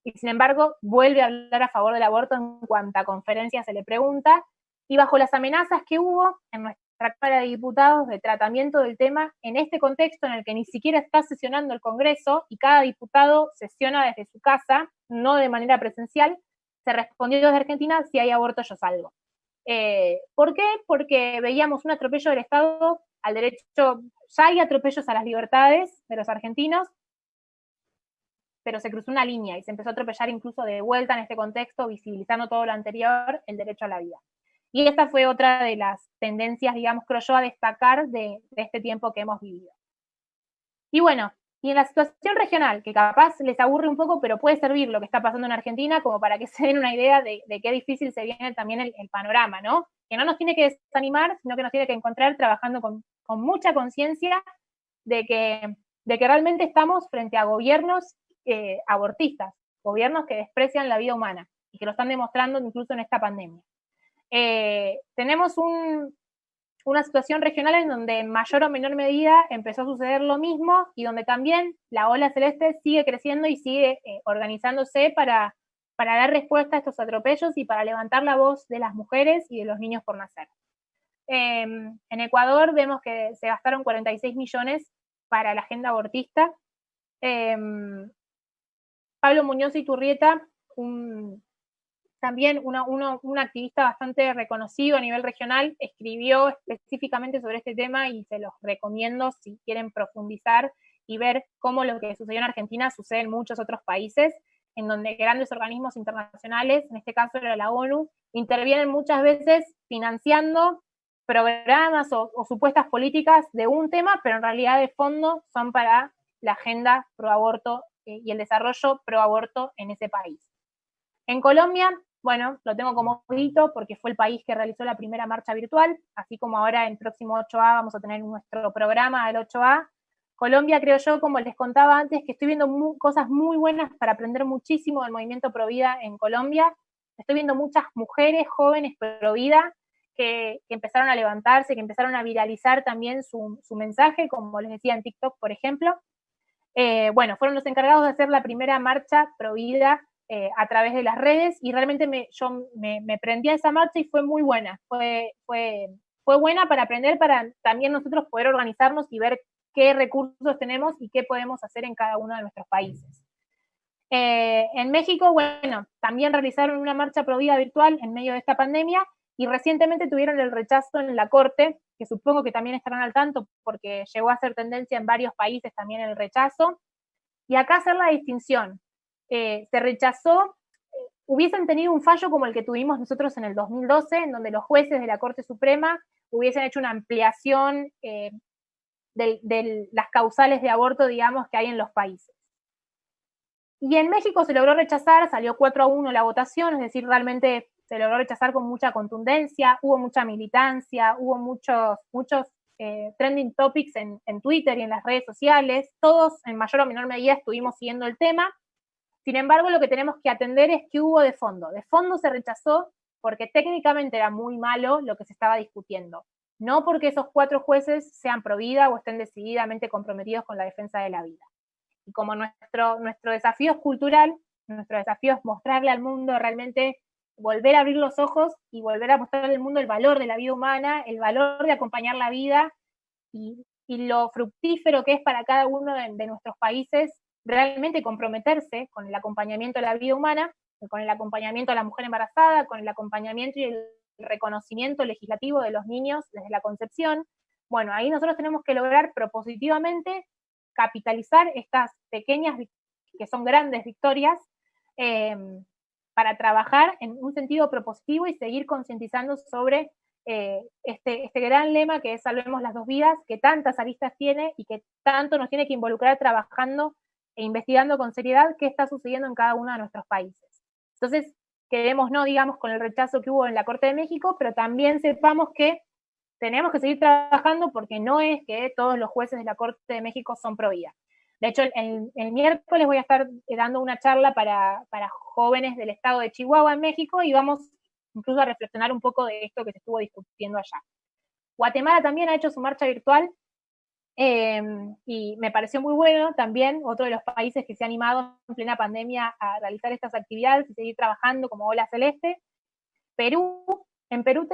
B: y sin embargo vuelve a hablar a favor del aborto en cuanta conferencia se le pregunta, y bajo las amenazas que hubo en nuestra Cámara de Diputados de tratamiento del tema, en este contexto en el que ni siquiera está sesionando el Congreso y cada diputado sesiona desde su casa, no de manera presencial, se respondió desde Argentina: si hay aborto yo salgo. ¿Por qué? Porque veíamos un atropello del Estado al derecho, ya hay atropellos a las libertades de los argentinos, pero se cruzó una línea y se empezó a atropellar incluso de vuelta en este contexto, visibilizando todo lo anterior, el derecho a la vida. Y esta fue otra de las tendencias, digamos, creo yo, a destacar de este tiempo que hemos vivido. Y bueno, y en la situación regional, que capaz les aburre un poco, pero puede servir lo que está pasando en Argentina como para que se den una idea de qué difícil se viene también el panorama, ¿no? Que no nos tiene que desanimar, sino que nos tiene que encontrar trabajando con mucha conciencia de que realmente estamos frente a gobiernos abortistas, gobiernos que desprecian la vida humana y que lo están demostrando incluso en esta pandemia. Tenemos una situación regional en donde en mayor o menor medida empezó a suceder lo mismo y donde también la ola celeste sigue creciendo y sigue organizándose para dar respuesta a estos atropellos y para levantar la voz de las mujeres y de los niños por nacer. En Ecuador vemos que se gastaron 46 millones para la agenda abortista. Pablo Muñoz Iturrieta, también un activista bastante reconocido a nivel regional, escribió específicamente sobre este tema y se los recomiendo si quieren profundizar y ver cómo lo que sucedió en Argentina sucede en muchos otros países, en donde grandes organismos internacionales, en este caso era la ONU, intervienen muchas veces financiando programas o supuestas políticas de un tema, pero en realidad de fondo son para la agenda pro aborto y el desarrollo pro aborto en ese país. En Colombia, bueno, lo tengo como hito porque fue el país que realizó la primera marcha virtual, así como ahora en próximo 8A vamos a tener nuestro programa del 8A. Colombia, creo yo, como les contaba antes, que estoy viendo cosas muy buenas para aprender muchísimo del movimiento pro vida en Colombia. Estoy viendo muchas mujeres jóvenes pro vida que empezaron a levantarse, que empezaron a viralizar también su mensaje, como les decía en TikTok, por ejemplo. Bueno, fueron los encargados de hacer la primera marcha pro vida a través de las redes y realmente yo me prendí a esa marcha y fue muy buena. Fue buena para aprender, para también nosotros poder organizarnos y ver qué recursos tenemos y qué podemos hacer en cada uno de nuestros países. En México, bueno, también realizaron una marcha pro vida virtual en medio de esta pandemia y recientemente tuvieron el rechazo en la Corte, que supongo que también estarán al tanto porque llegó a ser tendencia en varios países también el rechazo. Y acá hacer la distinción. Se rechazó, hubiesen tenido un fallo como el que tuvimos nosotros en el 2012, en donde los jueces de la Corte Suprema hubiesen hecho una ampliación de las causales de aborto, digamos, que hay en los países. Y en México se logró rechazar, salió 4-1 la votación, es decir, realmente se logró rechazar con mucha contundencia, hubo mucha militancia, hubo muchos trending topics en Twitter y en las redes sociales, todos en mayor o menor medida estuvimos siguiendo el tema. Sin embargo, lo que tenemos que atender es qué hubo de fondo. De fondo se rechazó porque técnicamente era muy malo lo que se estaba discutiendo, no porque esos 4 jueces sean pro vida o estén decididamente comprometidos con la defensa de la vida. Y como nuestro desafío es cultural, nuestro desafío es mostrarle al mundo realmente, volver a abrir los ojos y volver a mostrarle al mundo el valor de la vida humana, el valor de acompañar la vida y lo fructífero que es para cada uno de nuestros países realmente comprometerse con el acompañamiento de la vida humana, con el acompañamiento a la mujer embarazada, con el acompañamiento y el reconocimiento legislativo de los niños desde la concepción. Bueno, ahí nosotros tenemos que lograr propositivamente capitalizar estas pequeñas, que son grandes victorias, para trabajar en un sentido propositivo y seguir concientizando sobre este gran lema que es salvemos las 2 vidas, que tantas aristas tiene y que tanto nos tiene que involucrar trabajando e investigando con seriedad qué está sucediendo en cada uno de nuestros países. Entonces, quedémonos, digamos, con el rechazo que hubo en la Corte de México, pero también sepamos que tenemos que seguir trabajando porque no es que todos los jueces de la Corte de México son pro vida. De hecho, el miércoles voy a estar dando una charla para jóvenes del estado de Chihuahua en México y vamos incluso a reflexionar un poco de esto que se estuvo discutiendo allá. Guatemala también ha hecho su marcha virtual y me pareció muy bueno también, otro de los países que se ha animado en plena pandemia a realizar estas actividades y seguir trabajando como Ola Celeste. En Perú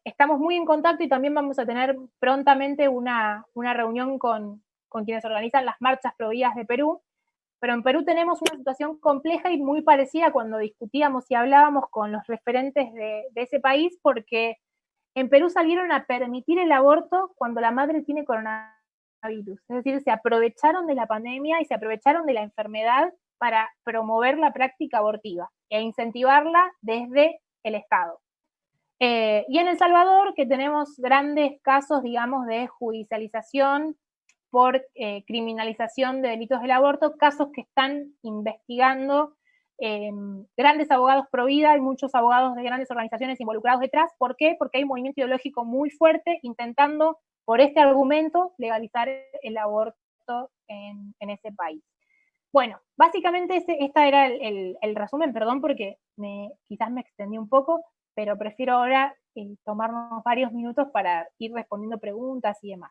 B: estamos muy en contacto y también vamos a tener prontamente una reunión con quienes organizan las marchas prohibidas de Perú, pero en Perú tenemos una situación compleja y muy parecida cuando discutíamos y hablábamos con los referentes de ese país, porque en Perú salieron a permitir el aborto cuando la madre tiene coronavirus, es decir, se aprovecharon de la pandemia y se aprovecharon de la enfermedad para promover la práctica abortiva e incentivarla desde el Estado. Y en El Salvador, que tenemos grandes casos, digamos, de judicialización por criminalización de delitos del aborto, casos que están investigando grandes abogados pro vida, hay muchos abogados de grandes organizaciones involucrados detrás. ¿Por qué? Porque hay un movimiento ideológico muy fuerte intentando, por este argumento, legalizar el aborto en ese país. Bueno, básicamente este era el resumen, perdón porque quizás me extendí un poco, pero prefiero ahora tomarnos varios minutos para ir respondiendo preguntas y demás.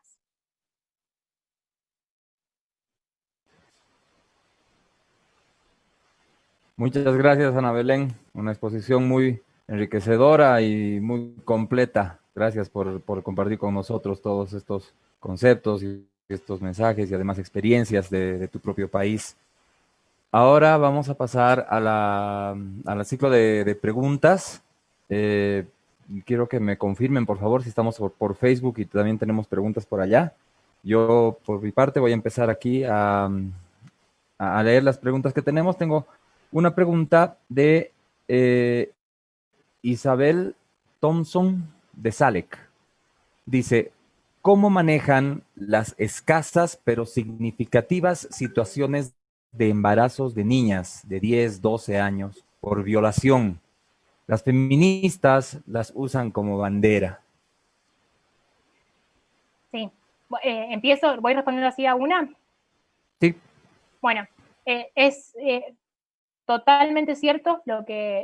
C: Muchas gracias, Ana Belén. Una exposición muy enriquecedora y muy completa. Gracias por compartir con nosotros todos estos conceptos y estos mensajes y además experiencias de tu propio país. Ahora vamos a pasar al ciclo de preguntas. Quiero que me confirmen, por favor, si estamos por Facebook y también tenemos preguntas por allá. Yo, por mi parte, voy a empezar aquí a leer las preguntas que tenemos. Tengo una pregunta de Isabel Thompson de Salek. Dice, ¿cómo manejan las escasas pero significativas situaciones de embarazos de niñas de 10, 12 años por violación? Las feministas las usan como bandera.
B: Sí, voy respondiendo así a una.
C: Sí.
B: Bueno, es totalmente cierto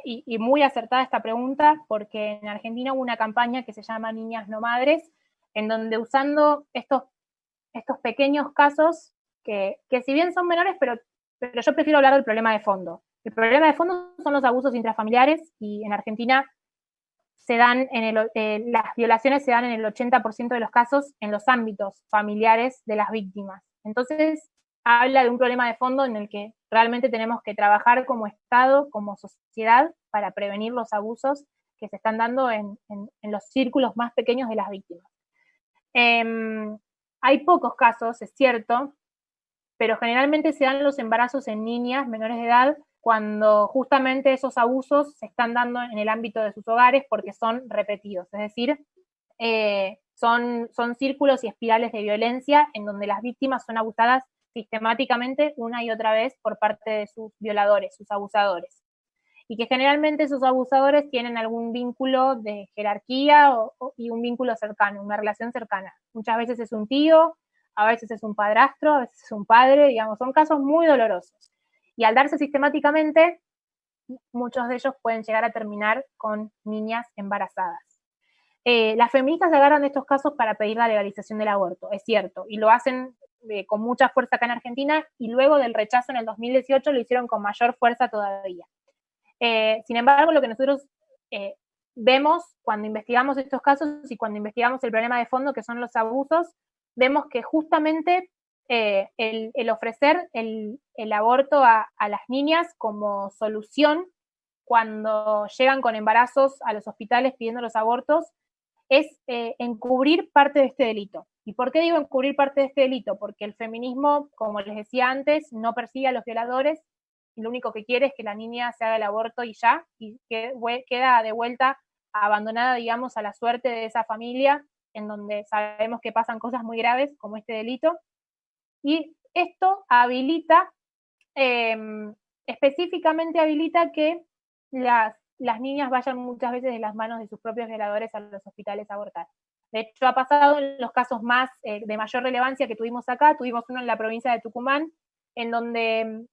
B: y muy acertada esta pregunta, porque en Argentina hubo una campaña que se llama Niñas No Madres, en donde usando estos pequeños casos, que si bien son menores, pero yo prefiero hablar del problema de fondo. El problema de fondo son los abusos intrafamiliares, y en Argentina las violaciones se dan en el 80% de los casos en los ámbitos familiares de las víctimas. Entonces, habla de un problema de fondo en el que realmente tenemos que trabajar como Estado, como sociedad, para prevenir los abusos que se están dando en los círculos más pequeños de las víctimas. Hay pocos casos, es cierto, pero generalmente se dan los embarazos en niñas menores de edad cuando justamente esos abusos se están dando en el ámbito de sus hogares porque son repetidos, es decir, son círculos y espirales de violencia en donde las víctimas son abusadas sistemáticamente una y otra vez por parte de sus violadores, sus abusadores. Y que generalmente esos abusadores tienen algún vínculo de jerarquía y un vínculo cercano, una relación cercana. Muchas veces es un tío, a veces es un padrastro, a veces es un padre, digamos, son casos muy dolorosos. Y al darse sistemáticamente, muchos de ellos pueden llegar a terminar con niñas embarazadas. Las feministas agarran estos casos para pedir la legalización del aborto, es cierto, y lo hacen con mucha fuerza acá en Argentina, y luego del rechazo en el 2018 lo hicieron con mayor fuerza todavía. Sin embargo, lo que nosotros vemos cuando investigamos estos casos y cuando investigamos el problema de fondo, que son los abusos, vemos que justamente el ofrecer el aborto a las niñas como solución cuando llegan con embarazos a los hospitales pidiendo los abortos es encubrir parte de este delito. ¿Y por qué digo encubrir parte de este delito? Porque el feminismo, como les decía antes, no persigue a los violadores, y lo único que quiere es que la niña se haga el aborto y ya, y que queda de vuelta abandonada, digamos, a la suerte de esa familia, en donde sabemos que pasan cosas muy graves como este delito. Y esto habilita, específicamente habilita que las niñas vayan muchas veces de las manos de sus propios violadores a los hospitales a abortar. De hecho, ha pasado en los casos más de mayor relevancia que tuvimos acá. Tuvimos uno en la provincia de Tucumán, en donde,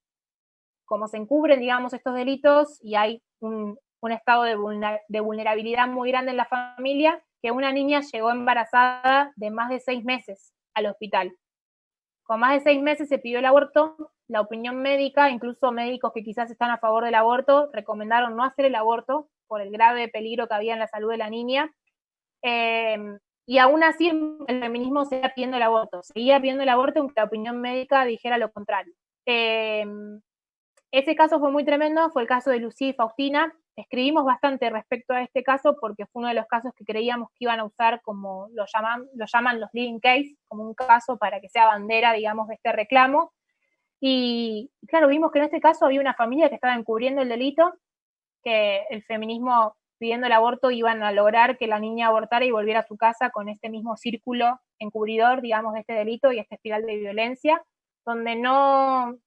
B: como se encubren, digamos, estos delitos y hay un estado de vulnerabilidad muy grande en la familia, que una niña llegó embarazada de más de 6 meses al hospital. Con más de 6 meses se pidió el aborto. La opinión médica, incluso médicos que quizás están a favor del aborto, recomendaron no hacer el aborto por el grave peligro que había en la salud de la niña. Y aún así el feminismo seguía pidiendo el aborto, aunque la opinión médica dijera lo contrario. Ese caso fue muy tremendo, fue el caso de Lucía y Faustina. Escribimos bastante respecto a este caso porque fue uno de los casos que creíamos que iban a usar, como lo llaman los leading case, como un caso para que sea bandera, digamos, de este reclamo. Y claro, vimos que en este caso había una familia que estaba encubriendo el delito, que el feminismo pidiendo el aborto iban a lograr que la niña abortara y volviera a su casa con este mismo círculo encubridor, digamos, de este delito y esta espiral de violencia, donde no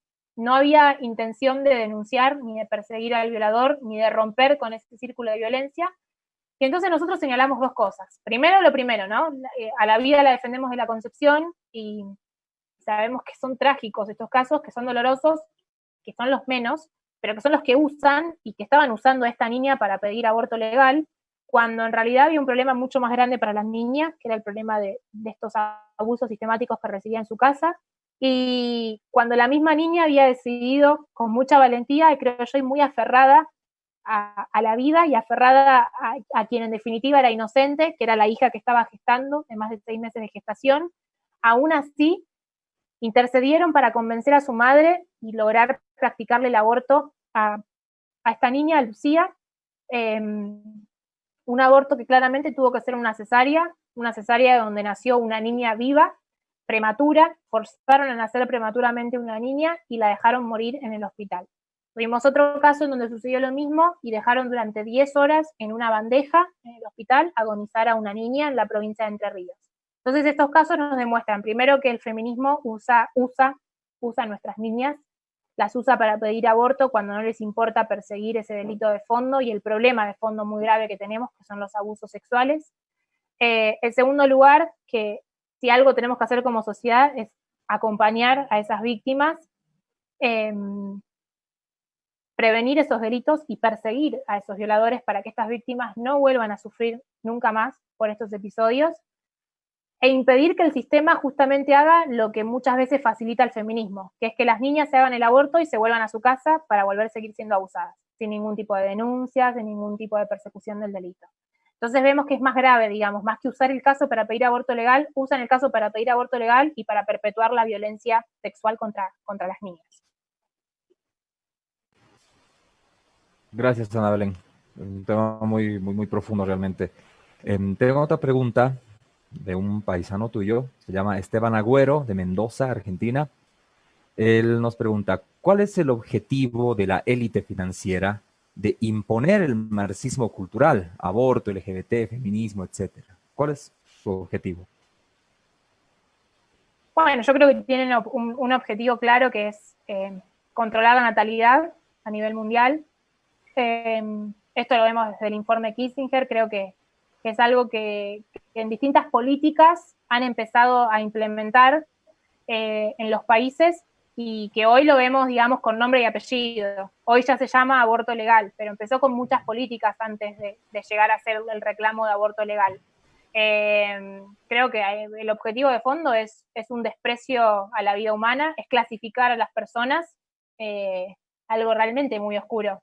B: había intención de denunciar, ni de perseguir al violador, ni de romper con este círculo de violencia. Y entonces nosotros señalamos 2 cosas. Primero, lo primero, ¿no? A la vida la defendemos de la concepción y sabemos que son trágicos estos casos, que son dolorosos, que son los menos, pero que son los que usan y que estaban usando a esta niña para pedir aborto legal, cuando en realidad había un problema mucho más grande para las niñas, que era el problema de estos abusos sistemáticos que recibía en su casa, y cuando la misma niña había decidido con mucha valentía, y creo yo, y muy aferrada a la vida y aferrada a quien en definitiva era inocente, que era la hija que estaba gestando de más de 6 meses de gestación, aún así intercedieron para convencer a su madre y lograr practicarle el aborto a esta niña, a Lucía, un aborto que claramente tuvo que ser una cesárea donde nació una niña viva, prematura, forzaron a nacer prematuramente una niña y la dejaron morir en el hospital. Tuvimos otro caso en donde sucedió lo mismo y dejaron durante 10 horas en una bandeja en el hospital agonizar a una niña en la provincia de Entre Ríos. Entonces estos casos nos demuestran primero que el feminismo usa a nuestras niñas, las usa para pedir aborto cuando no les importa perseguir ese delito de fondo y el problema de fondo muy grave que tenemos, que son los abusos sexuales. En segundo lugar, que si algo tenemos que hacer como sociedad es acompañar a esas víctimas, prevenir esos delitos y perseguir a esos violadores para que estas víctimas no vuelvan a sufrir nunca más por estos episodios, e impedir que el sistema justamente haga lo que muchas veces facilita el feminismo, que es que las niñas se hagan el aborto y se vuelvan a su casa para volver a seguir siendo abusadas, sin ningún tipo de denuncias, sin ningún tipo de persecución del delito. Entonces vemos que es más grave, digamos, más que usar el caso para pedir aborto legal, usan el caso para pedir aborto legal y para perpetuar la violencia sexual contra las niñas.
C: Gracias, Ana Belén. Un tema muy, muy, muy profundo realmente. Tengo otra pregunta de un paisano tuyo, se llama Esteban Agüero, de Mendoza, Argentina. Él nos pregunta, ¿cuál es el objetivo de la élite financiera de imponer el marxismo cultural, aborto, LGBT, feminismo, etcétera? ¿Cuál es su objetivo?
B: Bueno, yo creo que tienen un objetivo claro, que es controlar la natalidad a nivel mundial. Esto lo vemos desde el informe Kissinger. Creo que es algo que en distintas políticas han empezado a implementar en los países y que hoy lo vemos, digamos, con nombre y apellido. Hoy ya se llama aborto legal, pero empezó con muchas políticas antes de llegar a ser el reclamo de aborto legal. Creo que el objetivo de fondo es un desprecio a la vida humana, es clasificar a las personas, algo realmente muy oscuro.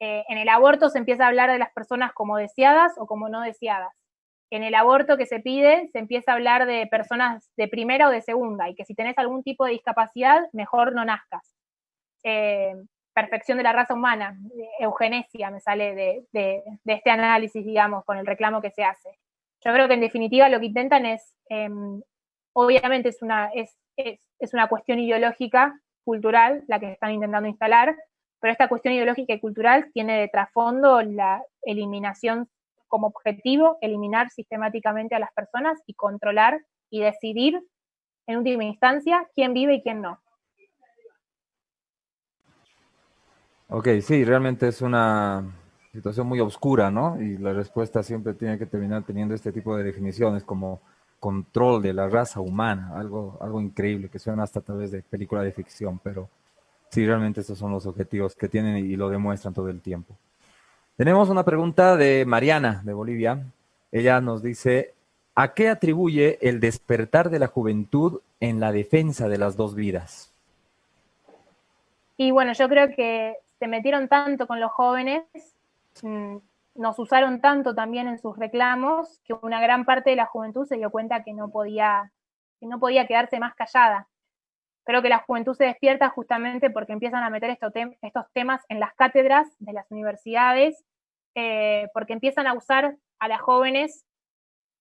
B: En el aborto se empieza a hablar de las personas como deseadas o como no deseadas. En el aborto que se pide se empieza a hablar de personas de primera o de segunda, y que si tenés algún tipo de discapacidad, mejor no nazcas. Perfección de la raza humana, eugenesia me sale de este análisis, digamos, con el reclamo que se hace. Yo creo que en definitiva lo que intentan es, obviamente es una cuestión ideológica, cultural, la que están intentando instalar, pero esta cuestión ideológica y cultural tiene de trasfondo la eliminación como objetivo, eliminar sistemáticamente a las personas y controlar y decidir en última instancia quién vive y quién no.
C: Ok, sí, realmente es una situación muy oscura, ¿no? Y la respuesta siempre tiene que terminar teniendo este tipo de definiciones como control de la raza humana, algo increíble que suena hasta a través de película de ficción, pero sí, realmente estos son los objetivos que tienen y lo demuestran todo el tiempo. Tenemos una pregunta de Mariana, de Bolivia. Ella nos dice, ¿a qué atribuye el despertar de la juventud en la defensa de las dos vidas?
B: Y bueno, yo creo que se metieron tanto con los jóvenes, nos usaron tanto también en sus reclamos, que una gran parte de la juventud se dio cuenta que no podía quedarse más callada. Creo que la juventud se despierta justamente porque empiezan a meter estos temas en las cátedras de las universidades, porque empiezan a usar a las jóvenes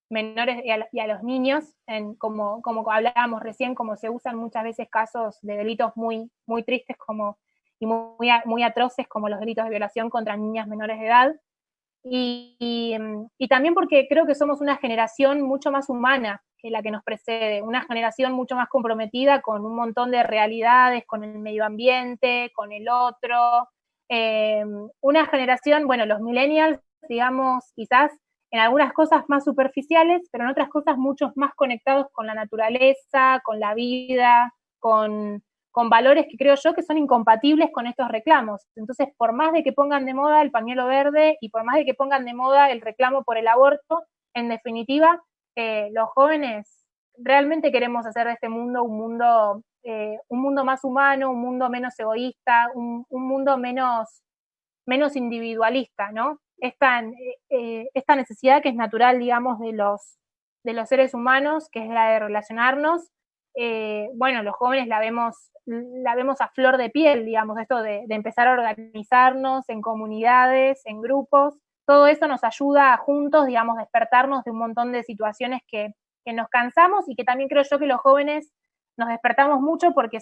B: menores y a los niños, como hablábamos recién, como se usan muchas veces casos de delitos muy, muy tristes y muy atroces, como los delitos de violación contra niñas menores de edad. Y también porque creo que somos una generación mucho más humana que la que nos precede, una generación mucho más comprometida con un montón de realidades, con el medio ambiente, con el otro. Una generación, bueno, los millennials, digamos, quizás en algunas cosas más superficiales, pero en otras cosas mucho más conectados con la naturaleza, con la vida, con valores que creo yo que son incompatibles con estos reclamos. Entonces, por más de que pongan de moda el pañuelo verde y por más de que pongan de moda el reclamo por el aborto, en definitiva, los jóvenes realmente queremos hacer de este mundo un mundo más humano, un mundo menos egoísta, un mundo menos individualista, ¿no? Esta necesidad que es natural, digamos, de los seres humanos, que es la de relacionarnos, bueno, los jóvenes la vemos a flor de piel, digamos, esto de empezar a organizarnos en comunidades, en grupos, todo eso nos ayuda a juntos, digamos, despertarnos de un montón de situaciones que nos cansamos y que también creo yo que los jóvenes nos despertamos mucho porque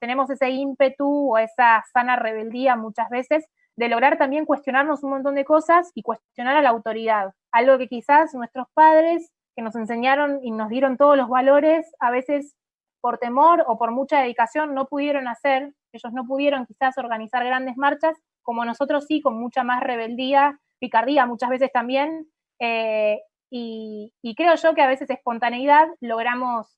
B: tenemos ese ímpetu o esa sana rebeldía muchas veces de lograr también cuestionarnos un montón de cosas y cuestionar a la autoridad, algo que quizás nuestros padres que nos enseñaron y nos dieron todos los valores, a veces por temor o por mucha dedicación no pudieron hacer, ellos no pudieron quizás organizar grandes marchas, como nosotros sí, con mucha más rebeldía, picardía muchas veces también, y creo yo que a veces espontaneidad logramos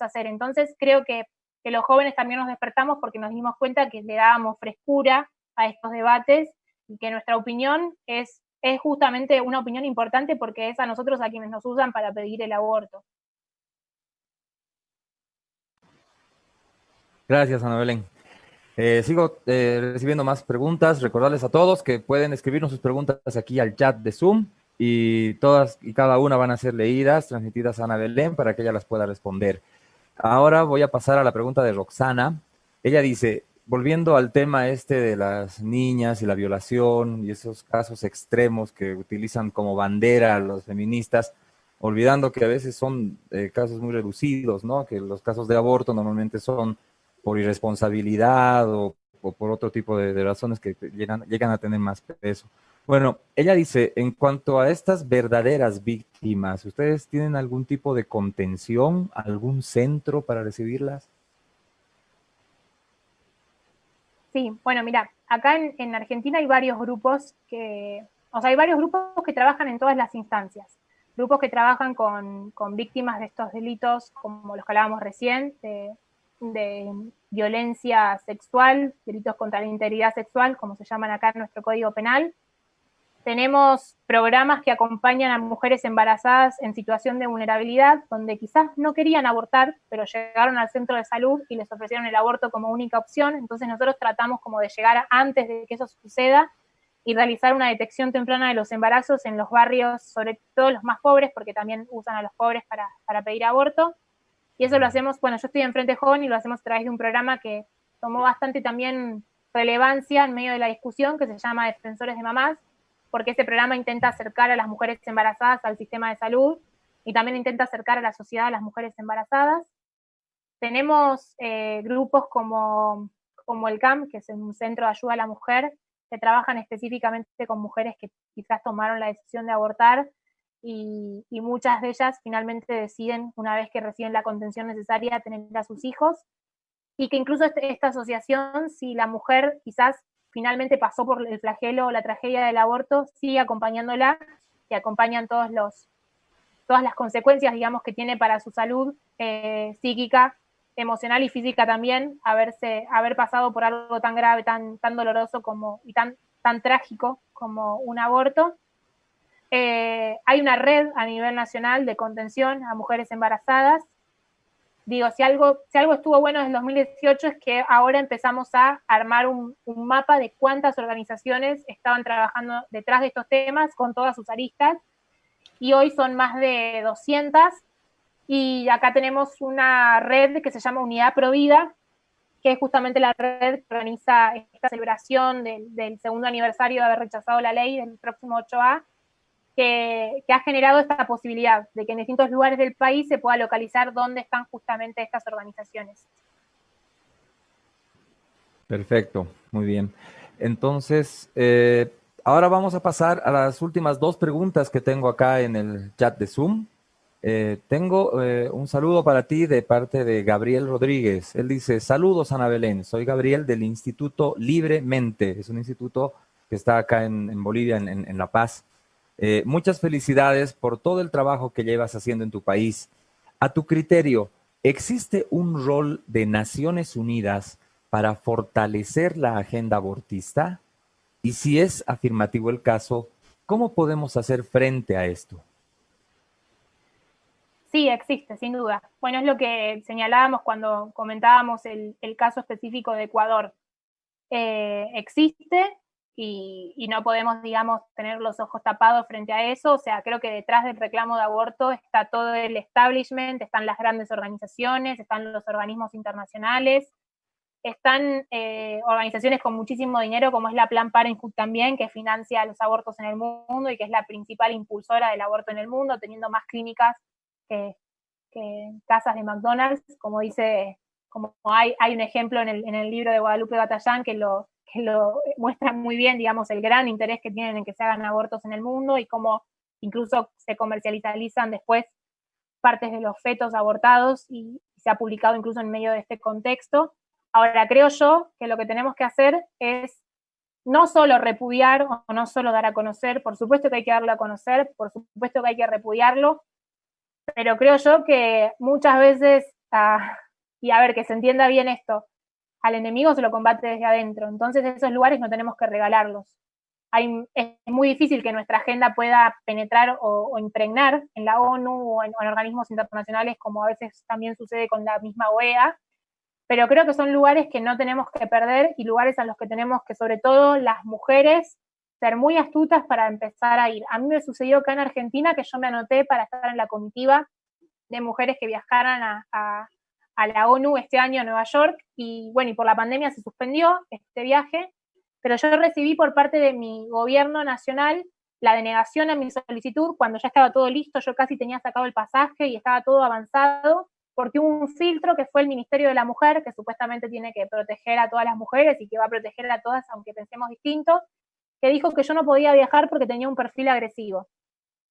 B: hacer. Entonces creo que los jóvenes también nos despertamos porque nos dimos cuenta que le dábamos frescura a estos debates y que nuestra opinión es justamente una opinión importante porque es a nosotros a quienes nos usan para pedir el aborto.
C: Gracias, Ana Belén. Sigo recibiendo más preguntas. Recordarles a todos que pueden escribirnos sus preguntas aquí al chat de Zoom y todas y cada una van a ser leídas, transmitidas a Ana Belén para que ella las pueda responder. Ahora voy a pasar a la pregunta de Roxana. Ella dice, volviendo al tema este de las niñas y la violación y esos casos extremos que utilizan como bandera a los feministas, olvidando que a veces son casos muy reducidos, ¿no? Que los casos de aborto normalmente son por irresponsabilidad o por otro tipo de razones que llegan a tener más peso. Bueno, ella dice, en cuanto a estas verdaderas víctimas, ¿ustedes tienen algún tipo de contención, algún centro para recibirlas?
B: Sí, bueno, mira, acá en Argentina hay varios grupos hay varios grupos que trabajan en todas las instancias. Grupos que trabajan con víctimas de estos delitos, como los que hablábamos recién, de violencia sexual, delitos contra la integridad sexual, como se llaman acá en nuestro Código Penal. Tenemos programas que acompañan a mujeres embarazadas en situación de vulnerabilidad, donde quizás no querían abortar, pero llegaron al centro de salud y les ofrecieron el aborto como única opción. Entonces nosotros tratamos como de llegar antes de que eso suceda y realizar una detección temprana de los embarazos en los barrios, sobre todo los más pobres, porque también usan a los pobres para pedir aborto. Y eso lo hacemos, bueno, yo estoy en Frente Joven y lo hacemos a través de un programa que tomó bastante también relevancia en medio de la discusión, que se llama Defensores de Mamás, porque este programa intenta acercar a las mujeres embarazadas al sistema de salud y también intenta acercar a la sociedad a las mujeres embarazadas. Tenemos grupos como el CAM, que es un centro de ayuda a la mujer, que trabajan específicamente con mujeres que quizás tomaron la decisión de abortar y muchas de ellas finalmente deciden, una vez que reciben la contención necesaria, tener a sus hijos, y que incluso esta asociación, si la mujer quizás finalmente pasó por el flagelo o la tragedia del aborto, sigue acompañándola y acompañan todas las consecuencias, digamos, que tiene para su salud psíquica, emocional y física también, haber pasado por algo tan grave, tan doloroso y tan trágico como un aborto. Hay una red a nivel nacional de contención a mujeres embarazadas. Digo, si algo estuvo bueno en el 2018 es que ahora empezamos a armar un mapa de cuántas organizaciones estaban trabajando detrás de estos temas con todas sus aristas, y hoy son más de 200, y acá tenemos una red que se llama Unidad Provida, que es justamente la red que organiza esta celebración del segundo aniversario de haber rechazado la ley del próximo 8A, que ha generado esta posibilidad de que en distintos lugares del país se pueda localizar dónde están justamente estas organizaciones.
C: Perfecto, muy bien. Entonces, ahora vamos a pasar a las últimas 2 preguntas que tengo acá en el chat de Zoom. Tengo un saludo para ti de parte de Gabriel Rodríguez. Él dice: saludos, Ana Belén, soy Gabriel del Instituto Libremente. Es un instituto que está acá en Bolivia, en La Paz. Muchas felicidades por todo el trabajo que llevas haciendo en tu país. A tu criterio, ¿existe un rol de Naciones Unidas para fortalecer la agenda abortista? Y si es afirmativo el caso, ¿cómo podemos hacer frente a esto?
B: Sí, existe, sin duda. Bueno, es lo que señalábamos cuando comentábamos el caso específico de Ecuador. Existe y no podemos, digamos, tener los ojos tapados frente a eso. O sea, creo que detrás del reclamo de aborto está todo el establishment, están las grandes organizaciones, están los organismos internacionales, están organizaciones con muchísimo dinero, como es la Planned Parenthood también, que financia los abortos en el mundo y que es la principal impulsora del aborto en el mundo, teniendo más clínicas que casas de McDonald's, como hay un ejemplo en el libro de Guadalupe Batallán que lo muestra muy bien, digamos, el gran interés que tienen en que se hagan abortos en el mundo y cómo incluso se comercializan después partes de los fetos abortados, y se ha publicado incluso en medio de este contexto. Ahora, creo yo que lo que tenemos que hacer es no solo repudiar o no solo dar a conocer, por supuesto que hay que darlo a conocer, por supuesto que hay que repudiarlo, pero creo yo que muchas veces, y a ver, que se entienda bien esto, al enemigo se lo combate desde adentro, entonces esos lugares no tenemos que regalarlos. Es muy difícil que nuestra agenda pueda penetrar o impregnar en la ONU o en organismos internacionales, como a veces también sucede con la misma OEA, pero creo que son lugares que no tenemos que perder y lugares a los que tenemos que, sobre todo las mujeres, ser muy astutas para empezar a ir. A mí me sucedió acá en Argentina que yo me anoté para estar en la comitiva de mujeres que viajaran a la ONU este año a Nueva York, y bueno, y por la pandemia se suspendió este viaje, pero yo recibí por parte de mi gobierno nacional la denegación a mi solicitud cuando ya estaba todo listo, yo casi tenía sacado el pasaje y estaba todo avanzado, porque hubo un filtro que fue el Ministerio de la Mujer, que supuestamente tiene que proteger a todas las mujeres y que va a proteger a todas aunque pensemos distinto, que dijo que yo no podía viajar porque tenía un perfil agresivo.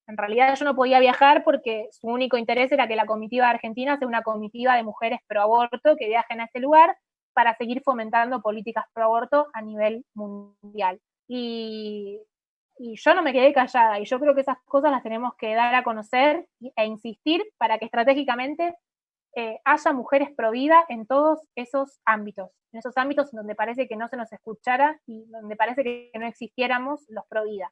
B: En realidad yo no podía viajar porque su único interés era que la comitiva de Argentina sea una comitiva de mujeres pro aborto que viajen a ese lugar para seguir fomentando políticas pro aborto a nivel mundial. Y yo no me quedé callada, y yo creo que esas cosas las tenemos que dar a conocer e insistir para que estratégicamente haya mujeres pro vida en todos esos ámbitos en donde parece que no se nos escuchara y donde parece que no existiéramos los pro vida.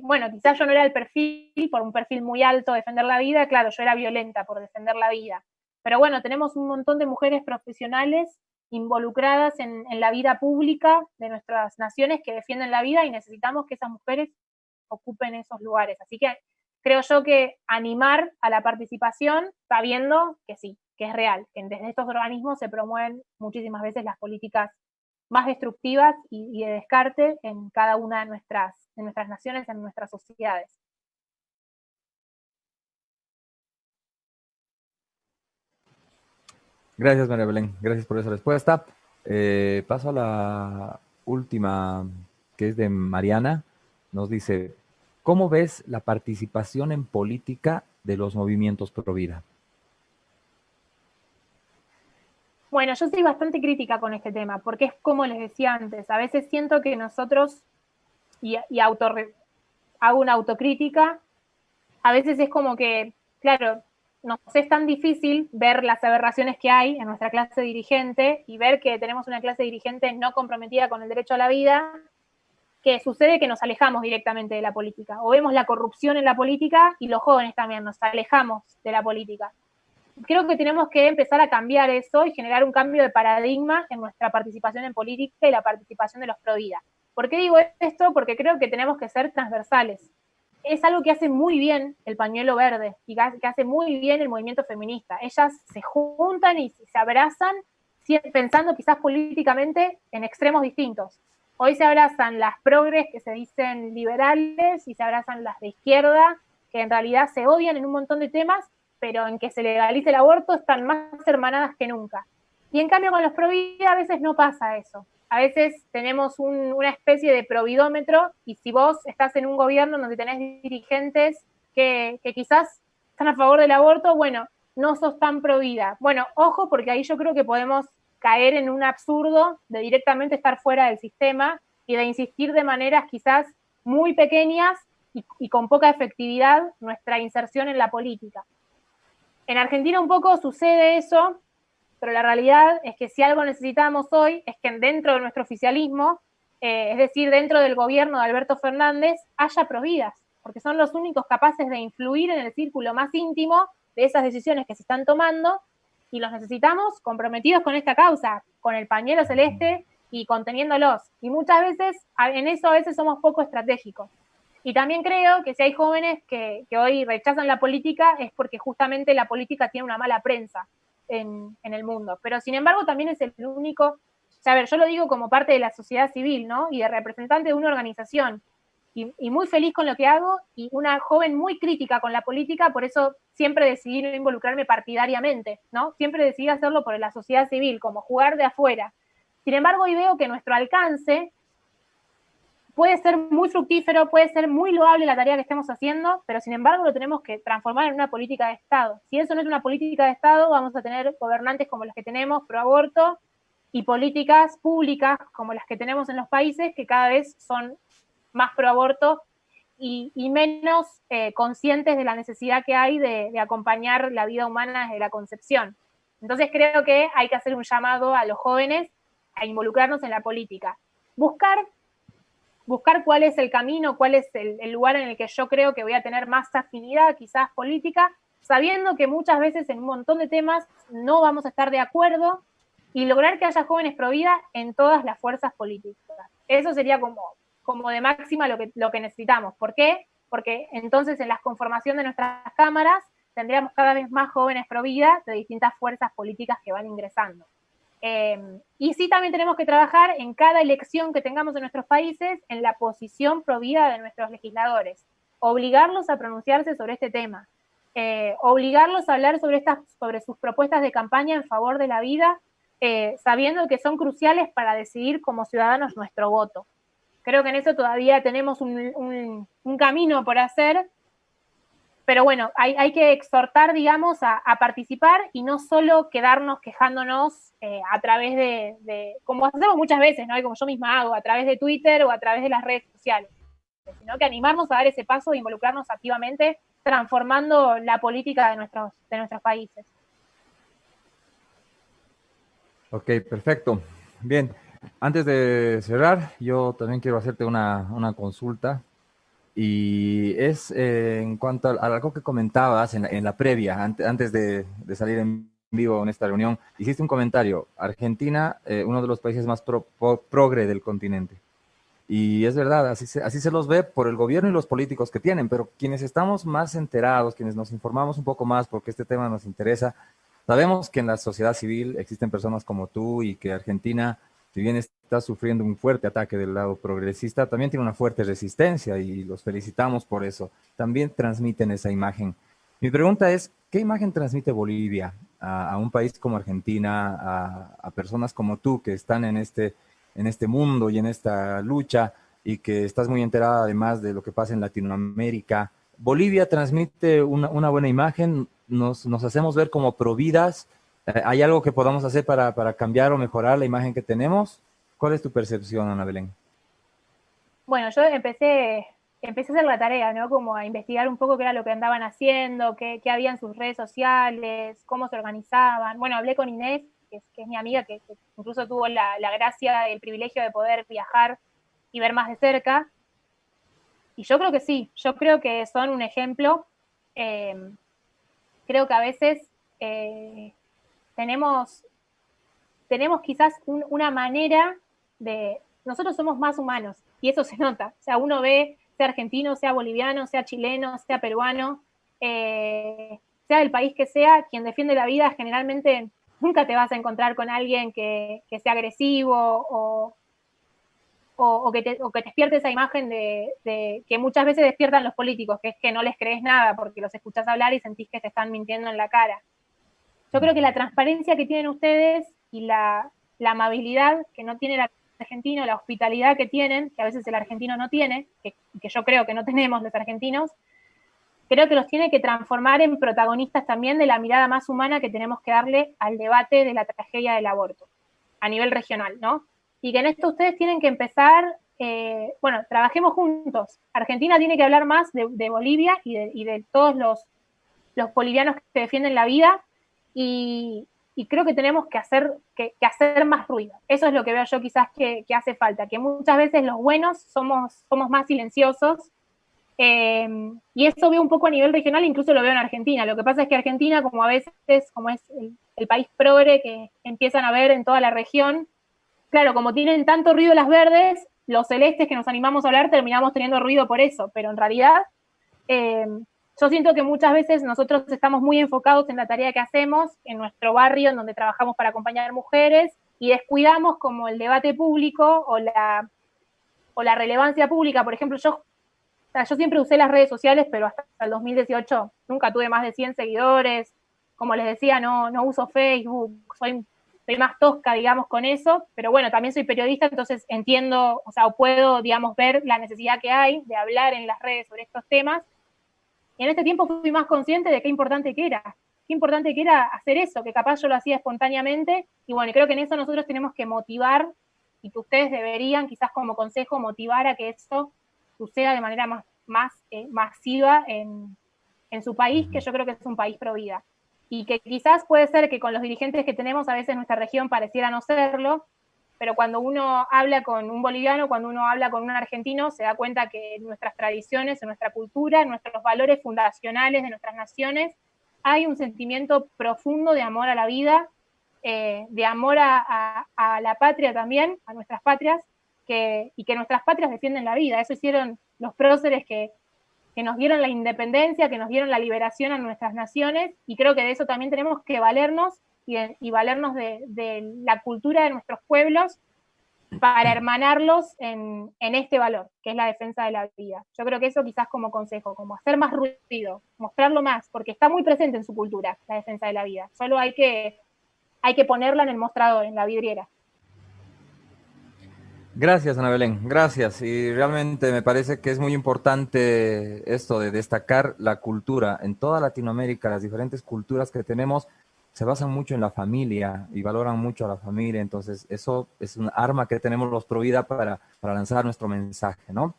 B: Bueno, quizás yo no era el perfil, por un perfil muy alto, defender la vida, claro, yo era violenta por defender la vida, pero bueno, tenemos un montón de mujeres profesionales involucradas en la vida pública de nuestras naciones que defienden la vida, y necesitamos que esas mujeres ocupen esos lugares, así que creo yo que animar a la participación sabiendo que sí, que es real, que desde estos organismos se promueven muchísimas veces las políticas más destructivas y de descarte en cada una de nuestras naciones, en nuestras sociedades.
C: Gracias, María Belén. Gracias por esa respuesta. Paso a la última, que es de Mariana. Nos dice: ¿cómo ves la participación en política de los movimientos pro vida?
B: Bueno, yo soy bastante crítica con este tema, porque es como les decía antes, a veces siento que nosotros, hago una autocrítica, a veces es como que, claro, nos es tan difícil ver las aberraciones que hay en nuestra clase dirigente y ver que tenemos una clase dirigente no comprometida con el derecho a la vida, que sucede que nos alejamos directamente de la política, o vemos la corrupción en la política y los jóvenes también nos alejamos de la política. Creo que tenemos que empezar a cambiar eso y generar un cambio de paradigma en nuestra participación en política y la participación de los pro vida. ¿Por qué digo esto? Porque creo que tenemos que ser transversales. Es algo que hace muy bien el pañuelo verde y que hace muy bien el movimiento feminista. Ellas se juntan y se abrazan pensando quizás políticamente en extremos distintos. Hoy se abrazan las progres que se dicen liberales y se abrazan las de izquierda, que en realidad se odian en un montón de temas, pero en que se legalice el aborto están más hermanadas que nunca. Y en cambio con los pro vida a veces no pasa eso. A veces tenemos una especie de providómetro y si vos estás en un gobierno donde tenés dirigentes que quizás están a favor del aborto, bueno, no sos tan pro vida. Bueno, ojo, porque ahí yo creo que podemos caer en un absurdo de directamente estar fuera del sistema y de insistir de maneras quizás muy pequeñas y con poca efectividad nuestra inserción en la política. En Argentina un poco sucede eso, pero la realidad es que si algo necesitamos hoy es que dentro de nuestro oficialismo, es decir, dentro del gobierno de Alberto Fernández, haya providas, porque son los únicos capaces de influir en el círculo más íntimo de esas decisiones que se están tomando, y los necesitamos comprometidos con esta causa, con el pañuelo celeste y conteniéndolos. Y muchas veces, en eso a veces somos poco estratégicos. Y también creo que si hay jóvenes que hoy rechazan la política es porque justamente la política tiene una mala prensa en el mundo. Pero sin embargo también es el único, o sea, a ver, yo lo digo como parte de la sociedad civil, ¿no? Y de representante de una organización. Y muy feliz con lo que hago y una joven muy crítica con la política, por eso siempre decidí no involucrarme partidariamente, ¿no? Siempre decidí hacerlo por la sociedad civil, como jugar de afuera. Sin embargo, hoy veo que nuestro alcance puede ser muy fructífero, puede ser muy loable la tarea que estemos haciendo, pero sin embargo lo tenemos que transformar en una política de Estado. Si eso no es una política de Estado, vamos a tener gobernantes como los que tenemos pro aborto y políticas públicas como las que tenemos en los países que cada vez son más pro aborto y menos conscientes de la necesidad que hay de acompañar la vida humana desde la concepción. Entonces creo que hay que hacer un llamado a los jóvenes a involucrarnos en la política. Buscar cuál es el camino, cuál es el lugar en el que yo creo que voy a tener más afinidad, quizás política, sabiendo que muchas veces en un montón de temas no vamos a estar de acuerdo y lograr que haya jóvenes pro vida en todas las fuerzas políticas. Eso sería como de máxima lo que necesitamos. ¿Por qué? Porque entonces en la conformación de nuestras cámaras tendríamos cada vez más jóvenes pro vida de distintas fuerzas políticas que van ingresando. Y sí también tenemos que trabajar en cada elección que tengamos en nuestros países en la posición pro vida de nuestros legisladores, obligarlos a pronunciarse sobre este tema, obligarlos a hablar sobre sus propuestas de campaña en favor de la vida, sabiendo que son cruciales para decidir como ciudadanos nuestro voto. Creo que en eso todavía tenemos un camino por hacer, pero bueno, hay que exhortar, digamos, a participar y no solo quedarnos quejándonos a través de, como hacemos muchas veces, ¿no? Y como yo misma hago, a través de Twitter o a través de las redes sociales, sino que animarnos a dar ese paso e involucrarnos activamente transformando la política de nuestros países.
C: Ok, perfecto. Bien, antes de cerrar, yo también quiero hacerte una consulta. Y es en cuanto a algo que comentabas en la previa, antes de salir en vivo en esta reunión, hiciste un comentario, Argentina, uno de los países más progre del continente. Y es verdad, así se los ve por el gobierno y los políticos que tienen, pero quienes estamos más enterados, quienes nos informamos un poco más porque este tema nos interesa, sabemos que en la sociedad civil existen personas como tú y que Argentina, si bien está sufriendo un fuerte ataque del lado progresista, también tiene una fuerte resistencia y los felicitamos por eso. También transmiten esa imagen. Mi pregunta es, ¿qué imagen transmite Bolivia a un país como Argentina, a personas como tú que están en este mundo y en esta lucha y que estás muy enterada además de lo que pasa en Latinoamérica? Bolivia transmite una buena imagen, nos hacemos ver como providas, ¿Hay algo que podamos hacer para cambiar o mejorar la imagen que tenemos? ¿Cuál es tu percepción, Ana Belén?
B: Bueno, yo empecé a hacer la tarea, ¿no? Como a investigar un poco qué era lo que andaban haciendo, qué había en sus redes sociales, cómo se organizaban. Bueno, hablé con Inés, que es mi amiga, que incluso tuvo la gracia, el privilegio de poder viajar y ver más de cerca. Y yo creo que sí, yo creo que son un ejemplo. Creo que a veces tenemos quizás una manera de... Nosotros somos más humanos y eso se nota. O sea, uno ve, sea argentino, sea boliviano, sea chileno, sea peruano, sea del país que sea, quien defiende la vida generalmente nunca te vas a encontrar con alguien que sea agresivo o que te despierte esa imagen de que muchas veces despiertan los políticos, que es que no les crees nada porque los escuchás hablar y sentís que te están mintiendo en la cara. Yo creo que la transparencia que tienen ustedes y la amabilidad que no tiene el argentino, la hospitalidad que tienen, que a veces el argentino no tiene, que yo creo que no tenemos los argentinos, creo que los tiene que transformar en protagonistas también de la mirada más humana que tenemos que darle al debate de la tragedia del aborto a nivel regional, ¿no? Y que en esto ustedes tienen que empezar, bueno, trabajemos juntos. Argentina tiene que hablar más de Bolivia y de todos los bolivianos que defienden la vida y creo que tenemos que hacer más ruido. Eso es lo que veo yo quizás que hace falta, que muchas veces los buenos somos más silenciosos, y eso veo un poco a nivel regional, incluso lo veo en Argentina. Lo que pasa es que Argentina, como a veces, como es el país progre que empiezan a ver en toda la región, claro, como tienen tanto ruido las verdes, los celestes que nos animamos a hablar terminamos teniendo ruido por eso, pero en realidad yo siento que muchas veces nosotros estamos muy enfocados en la tarea que hacemos, en nuestro barrio, en donde trabajamos para acompañar mujeres, y descuidamos como el debate público o la relevancia pública. Por ejemplo, yo siempre usé las redes sociales, pero hasta el 2018 nunca tuve más de 100 seguidores. Como les decía, no uso Facebook, soy más tosca, digamos, con eso, pero bueno, también soy periodista, entonces entiendo, o sea, o puedo, digamos, ver la necesidad que hay de hablar en las redes sobre estos temas. Y en este tiempo fui más consciente de qué importante que era hacer eso, que capaz yo lo hacía espontáneamente, y bueno, creo que en eso nosotros tenemos que motivar, y que ustedes deberían, quizás como consejo, motivar a que esto suceda de manera más masiva en su país, que yo creo que es un país pro vida. Y que quizás puede ser que con los dirigentes que tenemos a veces en nuestra región pareciera no serlo, pero cuando uno habla con un boliviano, cuando uno habla con un argentino, se da cuenta que en nuestras tradiciones, en nuestra cultura, en nuestros valores fundacionales de nuestras naciones, hay un sentimiento profundo de amor a la vida, de amor a la patria también, a nuestras patrias, y que nuestras patrias defienden la vida. Eso hicieron los próceres que nos dieron la independencia, que nos dieron la liberación a nuestras naciones, y creo que de eso también tenemos que valernos y valernos de la cultura de nuestros pueblos para hermanarlos en este valor, que es la defensa de la vida. Yo creo que eso quizás como consejo, como hacer más ruido, mostrarlo más, porque está muy presente en su cultura, la defensa de la vida. Solo hay que ponerla en el mostrador, en la vidriera.
C: Gracias, Ana Belén, gracias. Y realmente me parece que es muy importante esto de destacar la cultura. En toda Latinoamérica, las diferentes culturas que tenemos se basan mucho en la familia y valoran mucho a la familia. Entonces, eso es un arma que tenemos los Provida para lanzar nuestro mensaje, ¿no?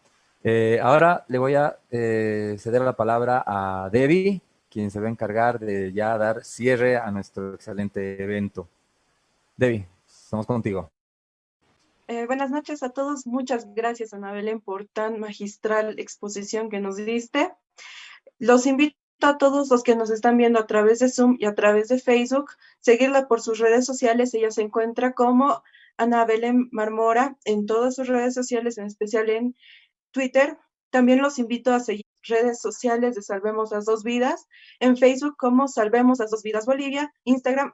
C: Ahora le voy a ceder la palabra a Debbie, quien se va a encargar de ya dar cierre a nuestro excelente evento. Debbie, estamos contigo.
A: Buenas noches a todos. Muchas gracias, Ana Belén, por tan magistral exposición que nos diste. Los invito a todos los que nos están viendo a través de Zoom y a través de Facebook, seguirla por sus redes sociales. Ella se encuentra como Ana Belén Marmora en todas sus redes sociales, en especial en Twitter. También los invito a seguir redes sociales de Salvemos las Dos Vidas, en Facebook como Salvemos las Dos Vidas Bolivia, Instagram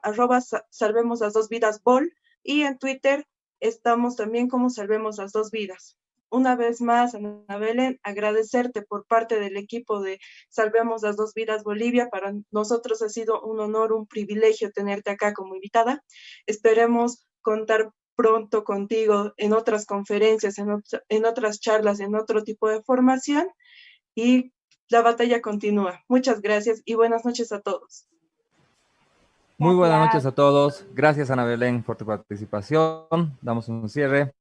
A: @Salvemos las Dos Vidas Bol, y en Twitter estamos también como Salvemos las Dos Vidas. Una vez más, Ana Belén, agradecerte por parte del equipo de Salvemos las Dos Vidas Bolivia. Para nosotros ha sido un honor, un privilegio tenerte acá como invitada. Esperemos contar pronto contigo en otras conferencias, en otras charlas, en otro tipo de formación, y la batalla continúa. Muchas gracias y buenas noches a todos.
C: Muy buenas
B: Gracias.
C: noches a todos. Gracias, Ana Belén, por tu participación. Damos un cierre.